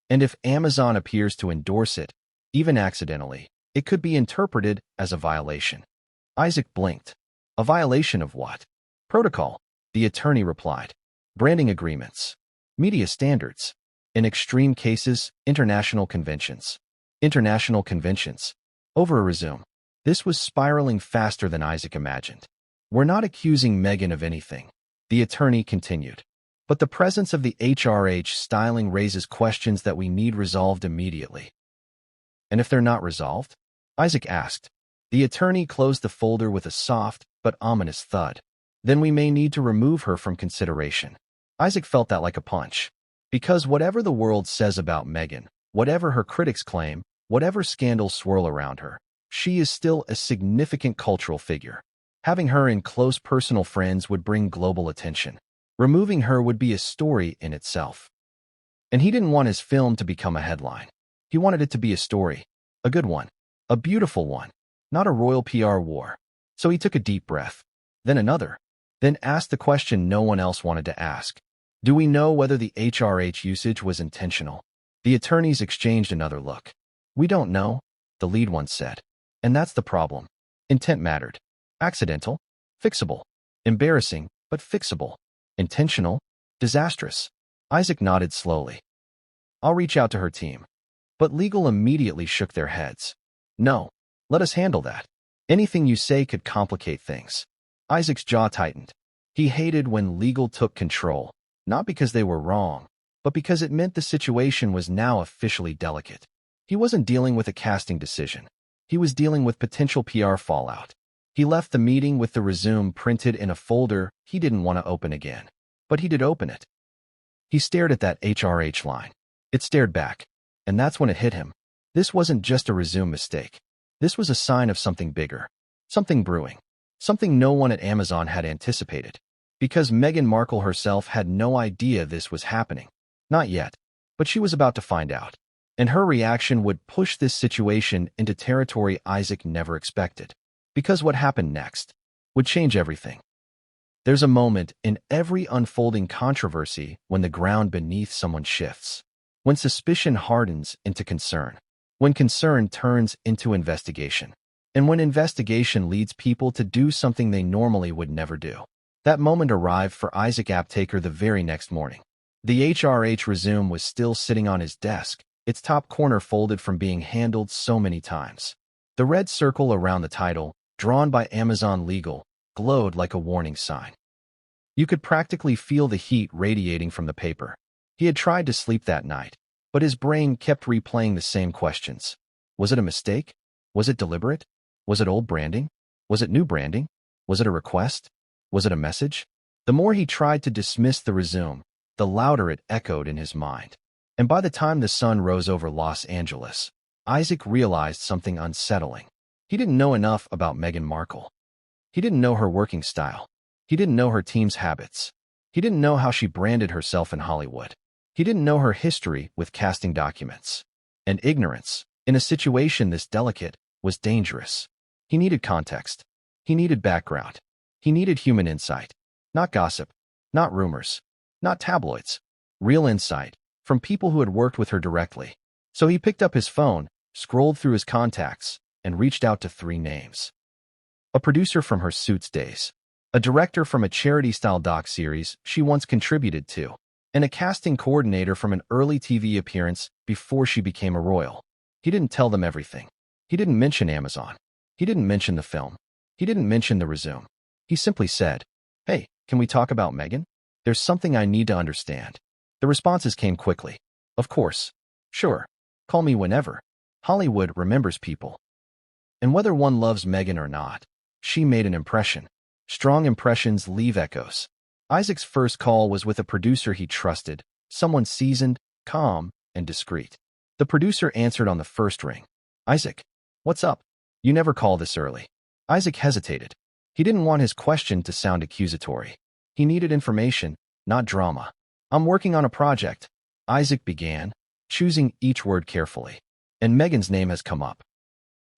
And if Amazon appears to endorse it, even accidentally, it could be interpreted as a violation. Isaac blinked. A violation of what? Protocol, the attorney replied. Branding agreements. Media standards. In extreme cases, international conventions. International conventions. Over a resume. This was spiraling faster than Isaac imagined. We're not accusing Meghan of anything, the attorney continued. But the presence of the HRH styling raises questions that we need resolved immediately. And if they're not resolved? Isaac asked. The attorney closed the folder with a soft but ominous thud. Then we may need to remove her from consideration. Isaac felt that like a punch. Because whatever the world says about Meghan, whatever her critics claim, whatever scandals swirl around her, she is still a significant cultural figure. Having her in close personal friends would bring global attention. Removing her would be a story in itself. And he didn't want his film to become a headline. He wanted it to be a story. A good one. A beautiful one. Not a royal PR war. So he took a deep breath. Then another. Then asked the question no one else wanted to ask. Do we know whether the HRH usage was intentional? The attorneys exchanged another look. We don't know, the lead one said. And that's the problem. Intent mattered. Accidental? Fixable. Embarrassing, but fixable. Intentional? Disastrous. Isaac nodded slowly. I'll reach out to her team. But legal immediately shook their heads. No, let us handle that. Anything you say could complicate things. Isaac's jaw tightened. He hated when legal took control, not because they were wrong, but because it meant the situation was now officially delicate. He wasn't dealing with a casting decision. He was dealing with potential PR fallout. He left the meeting with the resume printed in a folder he didn't want to open again. But he did open it. He stared at that HRH line. It stared back. And that's when it hit him. This wasn't just a resume mistake. This was a sign of something bigger. Something brewing. Something no one at Amazon had anticipated. Because Meghan Markle herself had no idea this was happening. Not yet. But she was about to find out. And her reaction would push this situation into territory Isaac never expected. Because what happened next would change everything. There's a moment in every unfolding controversy when the ground beneath someone shifts. When suspicion hardens into concern. When concern turns into investigation. And when investigation leads people to do something they normally would never do. That moment arrived for Isaac Aptaker the very next morning. The HRH resume was still sitting on his desk, its top corner folded from being handled so many times. The red circle around the title, drawn by Amazon Legal, glowed like a warning sign. You could practically feel the heat radiating from the paper. He had tried to sleep that night, but his brain kept replaying the same questions. Was it a mistake? Was it deliberate? Was it old branding? Was it new branding? Was it a request? Was it a message? The more he tried to dismiss the resume, the louder it echoed in his mind. And by the time the sun rose over Los Angeles, Isaac realized something unsettling. He didn't know enough about Meghan Markle. He didn't know her working style. He didn't know her team's habits. He didn't know how she branded herself in Hollywood. He didn't know her history with casting documents. And ignorance, in a situation this delicate, was dangerous. He needed context. He needed background. He needed human insight. Not gossip. Not rumors. Not tabloids. Real insight, from people who had worked with her directly. So he picked up his phone, scrolled through his contacts, and reached out to 3 names. A producer from her Suits days. A director from a charity-style doc-series she once contributed to. And a casting coordinator from an early TV appearance before she became a royal. He didn't tell them everything. He didn't mention Amazon. He didn't mention the film. He didn't mention the resume. He simply said, "Hey, can we talk about Meghan? There's something I need to understand." The responses came quickly. "Of course. Sure. Call me whenever." Hollywood remembers people. And whether one loves Meghan or not, she made an impression. Strong impressions leave echoes. Isaac's first call was with a producer he trusted, someone seasoned, calm, and discreet. The producer answered on the first ring. "Isaac, what's up? You never call this early." Isaac hesitated. He didn't want his question to sound accusatory. He needed information, not drama. "I'm working on a project," Isaac began, choosing each word carefully. "And Meghan's name has come up.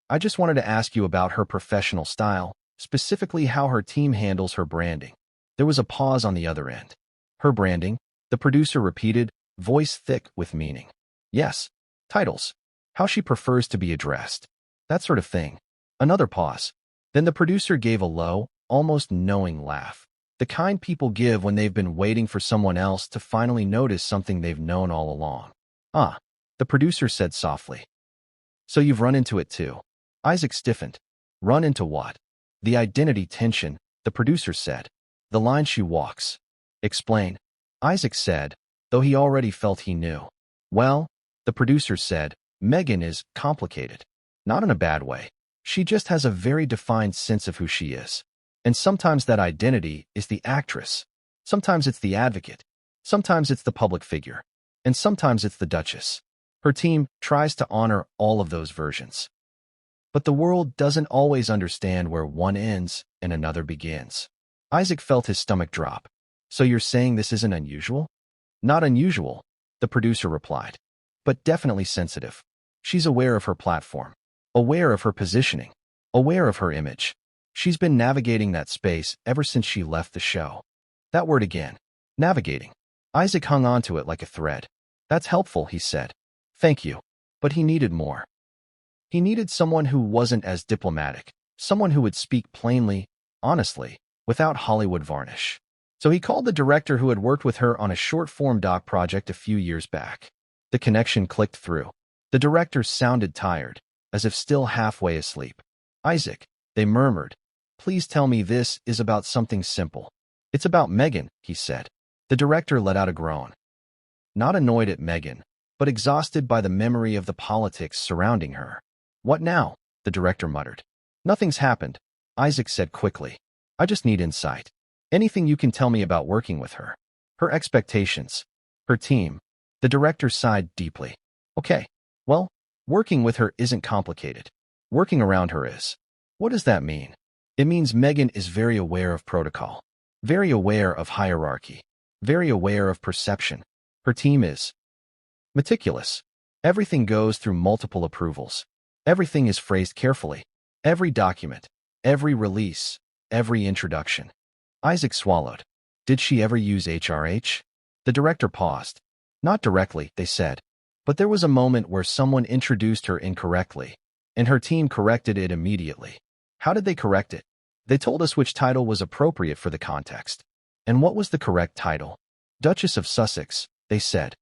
I just wanted to ask you about her professional style, specifically how her team handles her branding." There was a pause on the other end. "Her branding," the producer repeated, voice thick with meaning. "Yes, titles. How she prefers to be addressed. That sort of thing." Another pause. Then the producer gave a low, almost knowing laugh. The kind people give when they've been waiting for someone else to finally notice something they've known all along. "Ah," the producer said softly. "So you've run into it too." Isaac stiffened. "Run into what?" "The identity tension," the producer said. "The line she walks." "Explain," Isaac said, though he already felt he knew. "Well," the producer said, "Meghan is complicated. Not in a bad way. She just has a very defined sense of who she is. And sometimes that identity is the actress. Sometimes it's the advocate. Sometimes it's the public figure. And sometimes it's the Duchess. Her team tries to honor all of those versions. But the world doesn't always understand where one ends and another begins." Isaac felt his stomach drop. "So you're saying this isn't unusual?" "Not unusual," the producer replied, "but definitely sensitive. She's aware of her platform, aware of her positioning, aware of her image. She's been navigating that space ever since she left the show." That word again. Navigating. Isaac hung on to it like a thread. "That's helpful," he said. "Thank you." But he needed more. He needed someone who wasn't as diplomatic, someone who would speak plainly, honestly, without Hollywood varnish. So he called the director who had worked with her on a short-form doc project a few years back. The connection clicked through. The director sounded tired, as if still halfway asleep. "Isaac," they murmured, "please tell me this is about something simple." "It's about Meghan," he said. The director let out a groan. Not annoyed at Meghan, but exhausted by the memory of the politics surrounding her. "What now?" the director muttered. "Nothing's happened," Isaac said quickly. "I just need insight. Anything you can tell me about working with her. Her expectations. Her team." The director sighed deeply. "Okay. Well, working with her isn't complicated. Working around her is." "What does that mean?" "It means Meghan is very aware of protocol. Very aware of hierarchy. Very aware of perception. Her team is meticulous. Everything goes through multiple approvals. Everything is phrased carefully. Every document. Every release. Every introduction." Isaac swallowed. "Did she ever use HRH?" The director paused. "Not directly," they said. "But there was a moment where someone introduced her incorrectly, and her team corrected it immediately." "How did they correct it?" "They told us which title was appropriate for the context." "And what was the correct title?" "Duchess of Sussex," they said.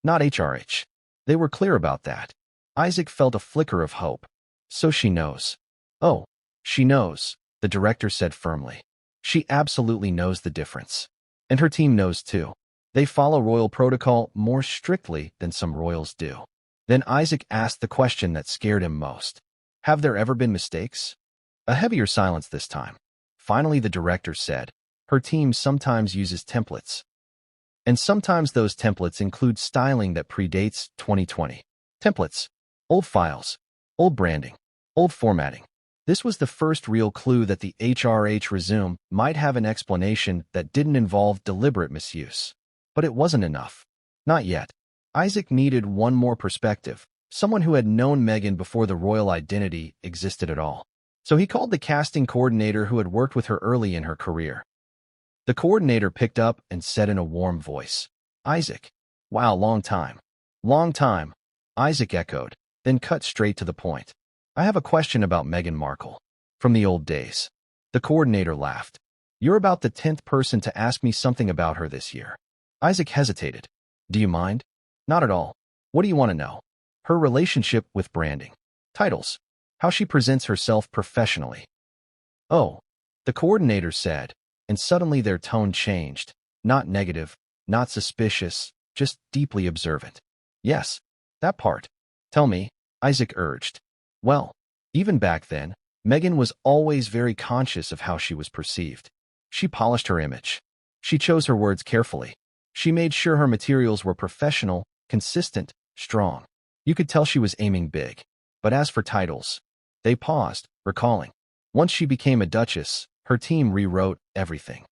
"Not HRH." They were clear about that. Isaac felt a flicker of hope. So she knows. Oh, she knows, the director said firmly. She absolutely knows the difference. And her team knows too. They follow royal protocol more strictly than some royals do. Then Isaac asked the question that scared him most. Have there ever been mistakes? A heavier silence this time. Finally, the director said, her team sometimes uses templates. And sometimes those templates include styling that predates 2020. Templates. Old files. Old branding. Old formatting. This was the first real clue that the HRH resume might have an explanation that didn't involve deliberate misuse. But it wasn't enough. Not yet. Isaac needed one more perspective, someone who had known Meghan before the royal identity existed at all. So he called the casting coordinator who had worked with her early in her career. The coordinator picked up and said in a warm voice, Isaac. Wow, long time. Long time. Isaac echoed, then cut straight to the point. I have a question about Meghan Markle. From the old days. The coordinator laughed. You're about the 10th person to ask me something about her this year. Isaac hesitated. Do you mind? Not at all. What do you want to know? Her relationship with branding. Titles. How she presents herself professionally. Oh, the coordinator said, and suddenly their tone changed. Not negative, not suspicious, just deeply observant. Yes, that part. Tell me, Isaac urged. Well, even back then, Meghan was always very conscious of how she was perceived. She polished her image. She chose her words carefully. She made sure her materials were professional, consistent, strong. You could tell she was aiming big. But as for titles, they paused, recalling. Once she became a duchess, her team rewrote everything.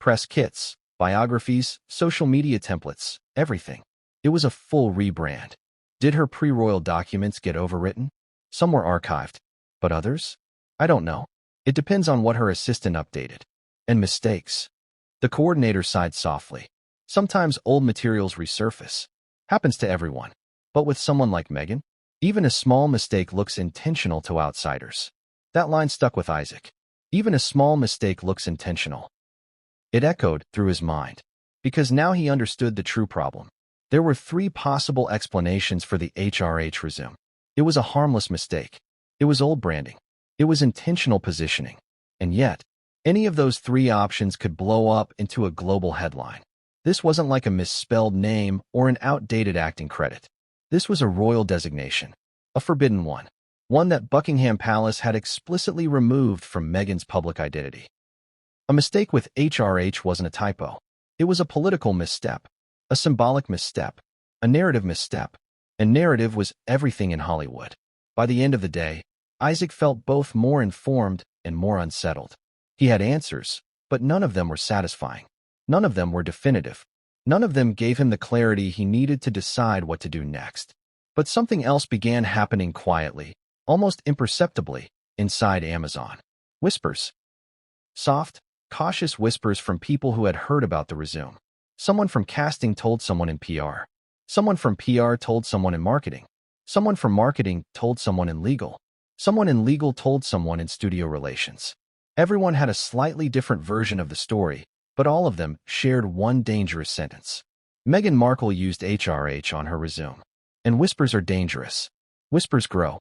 Press kits, biographies, social media templates, everything. It was a full rebrand. Did her pre-royal documents get overwritten? Some were archived, but others? I don't know. It depends on what her assistant updated. And mistakes. The coordinator sighed softly. Sometimes old materials resurface. Happens to everyone. But with someone like Meghan, even a small mistake looks intentional to outsiders. That line stuck with Isaac. Even a small mistake looks intentional. It echoed through his mind. Because now he understood the true problem. There were 3 possible explanations for the HRH resume. It was a harmless mistake. It was old branding. It was intentional positioning. And yet, any of those 3 options could blow up into a global headline. This wasn't like a misspelled name or an outdated acting credit. This was a royal designation, a forbidden one that Buckingham Palace had explicitly removed from Meghan's public identity. A mistake with HRH wasn't a typo. It was a political misstep, a symbolic misstep, a narrative misstep, and narrative was everything in Hollywood. By the end of the day, Isaac felt both more informed and more unsettled. He had answers, but none of them were satisfying. None of them were definitive. None of them gave him the clarity he needed to decide what to do next. But something else began happening quietly, almost imperceptibly, inside Amazon. Whispers. Soft, cautious whispers from people who had heard about the resume. Someone from casting told someone in PR. Someone from PR told someone in marketing. Someone from marketing told someone in legal. Someone in legal told someone in studio relations. Everyone had a slightly different version of the story, but all of them shared one dangerous sentence. Meghan Markle used HRH on her resume. And whispers are dangerous. Whispers grow.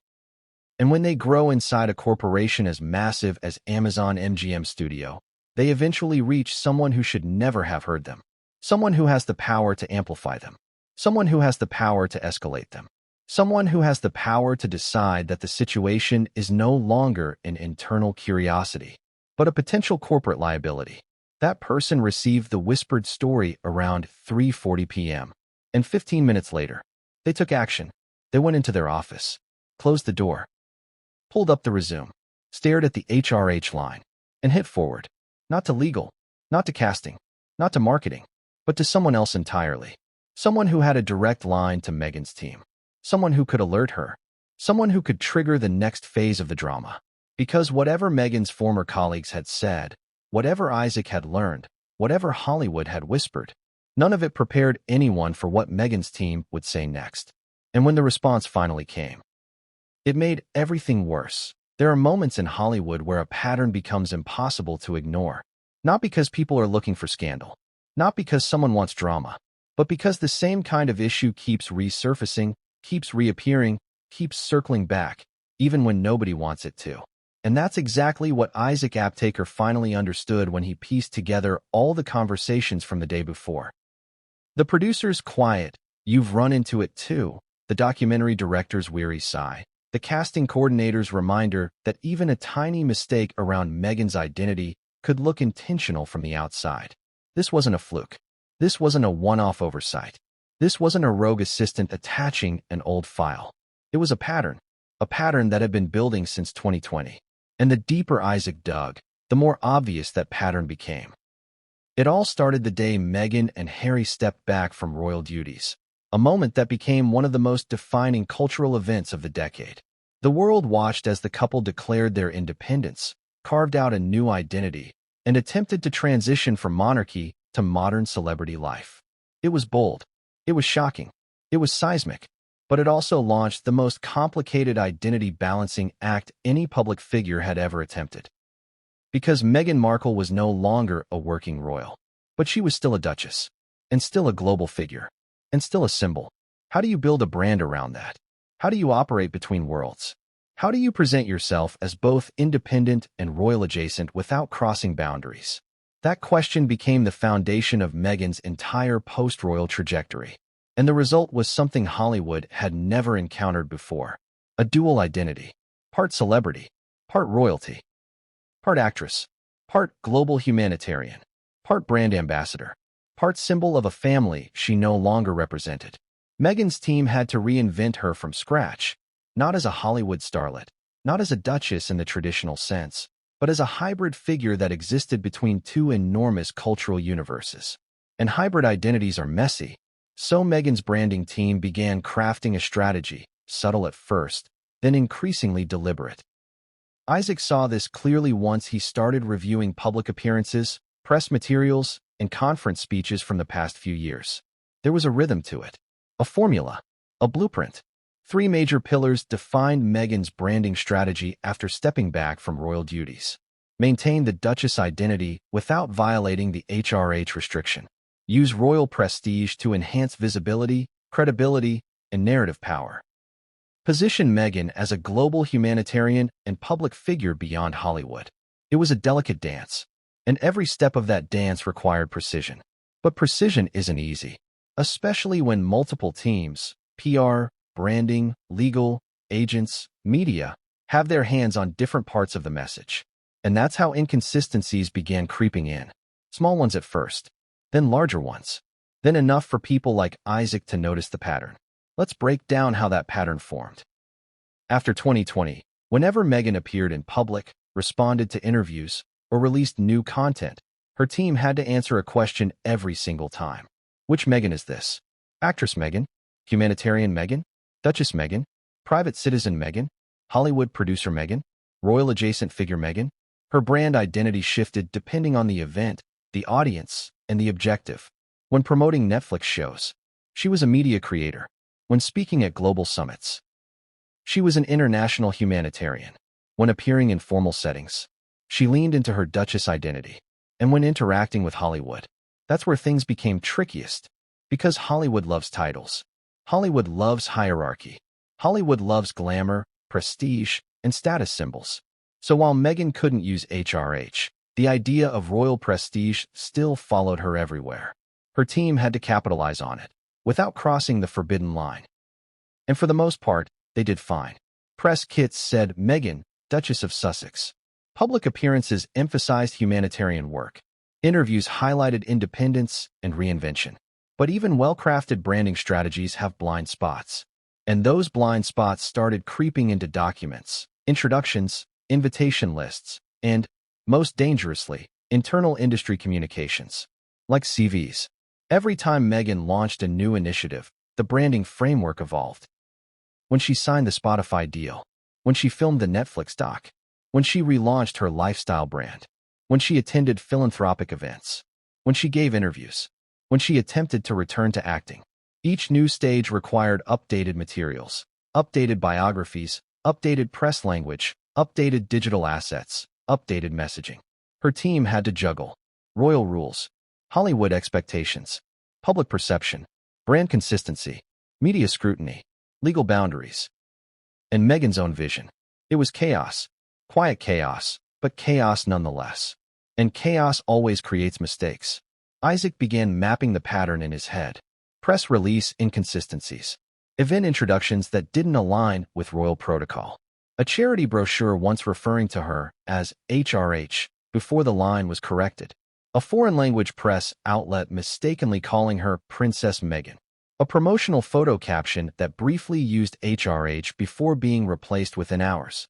And when they grow inside a corporation as massive as Amazon MGM Studio, they eventually reach someone who should never have heard them. Someone who has the power to amplify them. Someone who has the power to escalate them. Someone who has the power to decide that the situation is no longer an internal curiosity, but a potential corporate liability. That person received the whispered story around 3:40 p.m. And 15 minutes later, they took action. They went into their office, closed the door, pulled up the resume, stared at the HRH line, and hit forward. Not to legal, not to casting, not to marketing, but to someone else entirely. Someone who had a direct line to Meghan's team. Someone who could alert her. Someone who could trigger the next phase of the drama. Because whatever Meghan's former colleagues had said, whatever Isaac had learned, whatever Hollywood had whispered, none of it prepared anyone for what Meghan's team would say next. And when the response finally came, it made everything worse. There are moments in Hollywood where a pattern becomes impossible to ignore. Not because people are looking for scandal. Not because someone wants drama. But because the same kind of issue keeps resurfacing, keeps reappearing, keeps circling back, even when nobody wants it to. And that's exactly what Isaac Aptaker finally understood when he pieced together all the conversations from the day before. The producer's quiet, "You've run into it too," the documentary director's weary sigh, the casting coordinator's reminder that even a tiny mistake around Meghan's identity could look intentional from the outside. This wasn't a fluke. This wasn't a one-off oversight. This wasn't a rogue assistant attaching an old file. It was a pattern that had been building since 2020. And the deeper Isaac dug, the more obvious that pattern became. It all started the day Meghan and Harry stepped back from royal duties, a moment that became one of the most defining cultural events of the decade. The world watched as the couple declared their independence, carved out a new identity, and attempted to transition from monarchy to modern celebrity life. It was bold. It was shocking. It was seismic. But it also launched the most complicated identity-balancing act any public figure had ever attempted. Because Meghan Markle was no longer a working royal, but she was still a duchess, and still a global figure, and still a symbol. How do you build a brand around that? How do you operate between worlds? How do you present yourself as both independent and royal-adjacent without crossing boundaries? That question became the foundation of Meghan's entire post-royal trajectory. And the result was something Hollywood had never encountered before. A dual identity. Part celebrity, part royalty, part actress, part global humanitarian, part brand ambassador, part symbol of a family she no longer represented. Meghan's team had to reinvent her from scratch, not as a Hollywood starlet, not as a duchess in the traditional sense, but as a hybrid figure that existed between two enormous cultural universes. And hybrid identities are messy. So Meghan's branding team began crafting a strategy, subtle at first, then increasingly deliberate. Isaac saw this clearly once he started reviewing public appearances, press materials, and conference speeches from the past few years. There was a rhythm to it, a formula, a blueprint. 3 major pillars defined Meghan's branding strategy after stepping back from royal duties. Maintain the Duchess identity without violating the HRH restriction. Use royal prestige to enhance visibility, credibility, and narrative power. Position Meghan as a global humanitarian and public figure beyond Hollywood. It was a delicate dance, and every step of that dance required precision. But precision isn't easy, especially when multiple teams, PR, branding, legal, agents, media, have their hands on different parts of the message. And that's how inconsistencies began creeping in. Small ones at first, then larger ones, then enough for people like Isaac to notice the pattern. Let's break down how that pattern formed. After 2020, whenever Meghan appeared in public, responded to interviews, or released new content, her team had to answer a question every single time. Which Meghan is this? Actress Meghan? Humanitarian Meghan? Duchess Meghan? Private citizen Meghan? Hollywood producer Meghan? Royal adjacent figure Meghan? Her brand identity shifted depending on the event, the audience, and the objective. When promoting Netflix shows, she was a media creator. When speaking at global summits, she was an international humanitarian. When appearing in formal settings, she leaned into her Duchess identity. And when interacting with Hollywood, that's where things became trickiest. Because Hollywood loves titles. Hollywood loves hierarchy. Hollywood loves glamour, prestige, and status symbols. So while Meghan couldn't use HRH, the idea of royal prestige still followed her everywhere. Her team had to capitalize on it, without crossing the forbidden line. And for the most part, they did fine. Press kits said Meghan, Duchess of Sussex. Public appearances emphasized humanitarian work. Interviews highlighted independence and reinvention. But even well-crafted branding strategies have blind spots. And those blind spots started creeping into documents, introductions, invitation lists, and, most dangerously, internal industry communications, like CVs. Every time Meghan launched a new initiative, the branding framework evolved. When she signed the Spotify deal, when she filmed the Netflix doc, when she relaunched her lifestyle brand, when she attended philanthropic events, when she gave interviews, when she attempted to return to acting. Each new stage required updated materials, updated biographies, updated press language, updated digital assets, updated messaging. Her team had to juggle royal rules, Hollywood expectations, public perception, brand consistency, media scrutiny, legal boundaries, and Meghan's own vision. It was chaos, quiet chaos, but chaos nonetheless. And chaos always creates mistakes. Isaac began mapping the pattern in his head. Press release inconsistencies. Event introductions that didn't align with royal protocol. A charity brochure once referring to her as HRH before the line was corrected. A foreign language press outlet mistakenly calling her Princess Meghan. A promotional photo caption that briefly used HRH before being replaced within hours.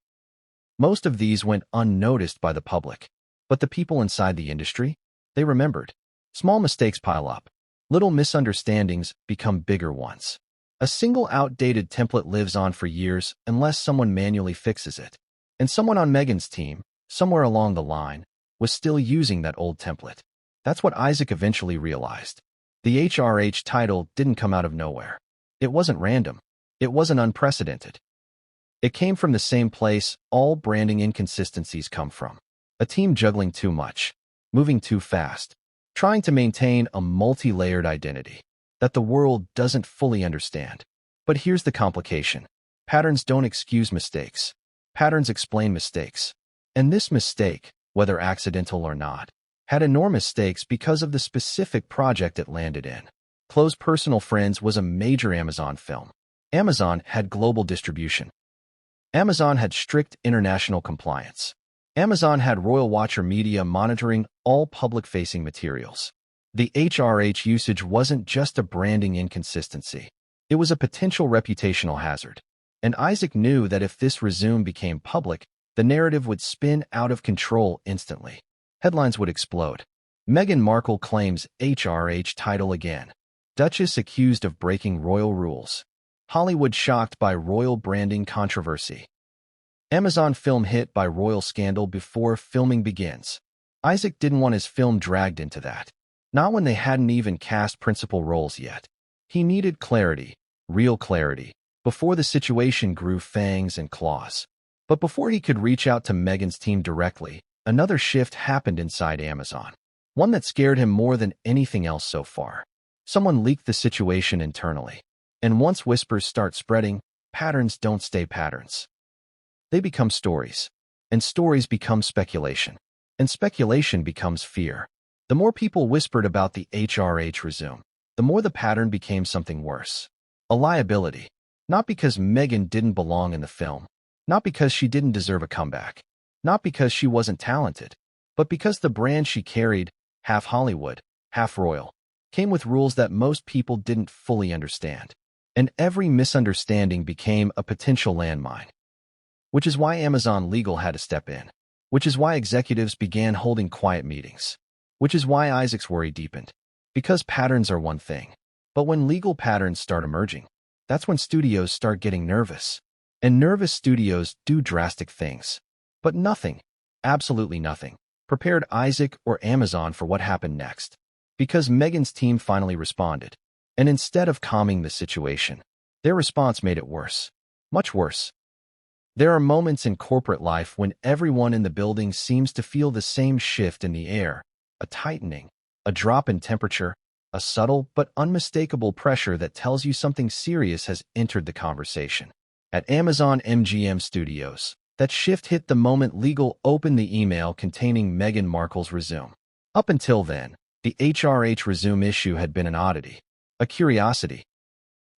Most of these went unnoticed by the public. But the people inside the industry? They remembered. Small mistakes pile up. Little misunderstandings become bigger ones. A single outdated template lives on for years unless someone manually fixes it. And someone on Meghan's team, somewhere along the line, was still using that old template. That's what Isaac eventually realized. The HRH title didn't come out of nowhere. It wasn't random. It wasn't unprecedented. It came from the same place all branding inconsistencies come from. A team juggling too much, moving too fast, trying to maintain a multi-layered identity that the world doesn't fully understand. But here's the complication. Patterns don't excuse mistakes. Patterns explain mistakes. And this mistake, whether accidental or not, had enormous stakes because of the specific project it landed in. Close Personal Friends was a major Amazon film. Amazon had global distribution. Amazon had strict international compliance. Amazon had Royal Watcher Media monitoring all public-facing materials. The HRH usage wasn't just a branding inconsistency. It was a potential reputational hazard. And Isaac knew that if this resume became public, the narrative would spin out of control instantly. Headlines would explode. Meghan Markle claims HRH title again. Duchess accused of breaking royal rules. Hollywood shocked by royal branding controversy. Amazon film hit by royal scandal before filming begins. Isaac didn't want his film dragged into that. Not when they hadn't even cast principal roles yet. He needed clarity, real clarity, before the situation grew fangs and claws. But before he could reach out to Meghan's team directly, another shift happened inside Amazon. One that scared him more than anything else so far. Someone leaked the situation internally. And once whispers start spreading, patterns don't stay patterns. They become stories. And stories become speculation. And speculation becomes fear. The more people whispered about the HRH resume, the more the pattern became something worse. A liability. Not because Meghan didn't belong in the film. Not because she didn't deserve a comeback. Not because she wasn't talented. But because the brand she carried, half Hollywood, half royal, came with rules that most people didn't fully understand. And every misunderstanding became a potential landmine. Which is why Amazon Legal had to step in. Which is why executives began holding quiet meetings. Which is why Isaac's worry deepened. Because patterns are one thing. But when legal patterns start emerging, that's when studios start getting nervous. And nervous studios do drastic things. But nothing, absolutely nothing, prepared Isaac or Amazon for what happened next. Because Meghan's team finally responded. And instead of calming the situation, their response made it worse. Much worse. There are moments in corporate life when everyone in the building seems to feel the same shift in the air, a tightening, a drop in temperature, a subtle but unmistakable pressure that tells you something serious has entered the conversation. At Amazon MGM Studios, that shift hit the moment legal opened the email containing Meghan Markle's resume. Up until then, the HRH resume issue had been an oddity, a curiosity,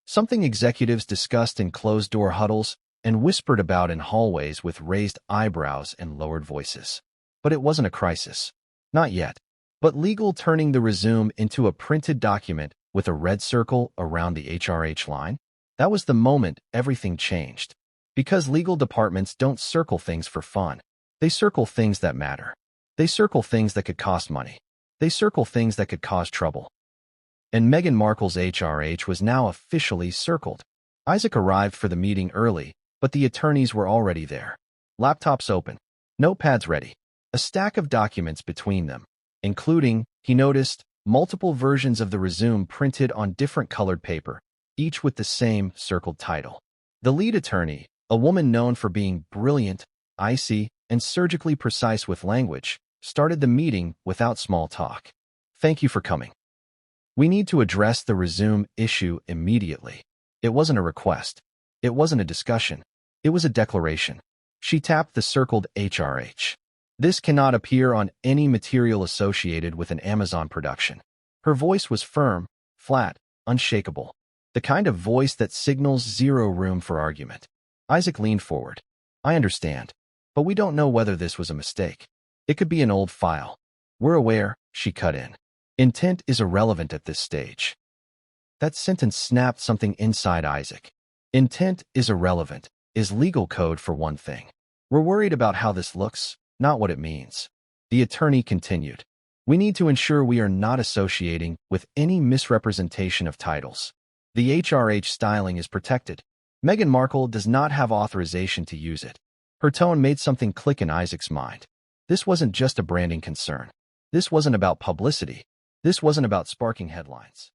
something executives discussed in closed-door huddles and whispered about in hallways with raised eyebrows and lowered voices. But it wasn't a crisis. Not yet. But legal turning the resume into a printed document with a red circle around the HRH line, that was the moment everything changed. Because legal departments don't circle things for fun. They circle things that matter. They circle things that could cost money. They circle things that could cause trouble. And Meghan Markle's HRH was now officially circled. Isaac arrived for the meeting early, but the attorneys were already there. Laptops open. Notepads ready. A stack of documents between them, including, he noticed, multiple versions of the resume printed on different colored paper, each with the same circled title. The lead attorney, a woman known for being brilliant, icy, and surgically precise with language, started the meeting without small talk. "Thank you for coming. We need to address the resume issue immediately. It wasn't a request. It wasn't a discussion. It was a declaration. She tapped the circled HRH. This cannot appear on any material associated with an Amazon production. Her voice was firm, flat, unshakable. The kind of voice that signals zero room for argument. Isaac leaned forward. I understand, but we don't know whether this was a mistake. It could be an old file. We're aware, she cut in. Intent is irrelevant at this stage. That sentence snapped something inside Isaac. Intent is irrelevant is legal code for one thing. We're worried about how this looks, not what it means. The attorney continued. We need to ensure we are not associating with any misrepresentation of titles. The HRH styling is protected. Meghan Markle does not have authorization to use it. Her tone made something click in Isaac's mind. This wasn't just a branding concern. This wasn't about publicity. This wasn't about sparking headlines.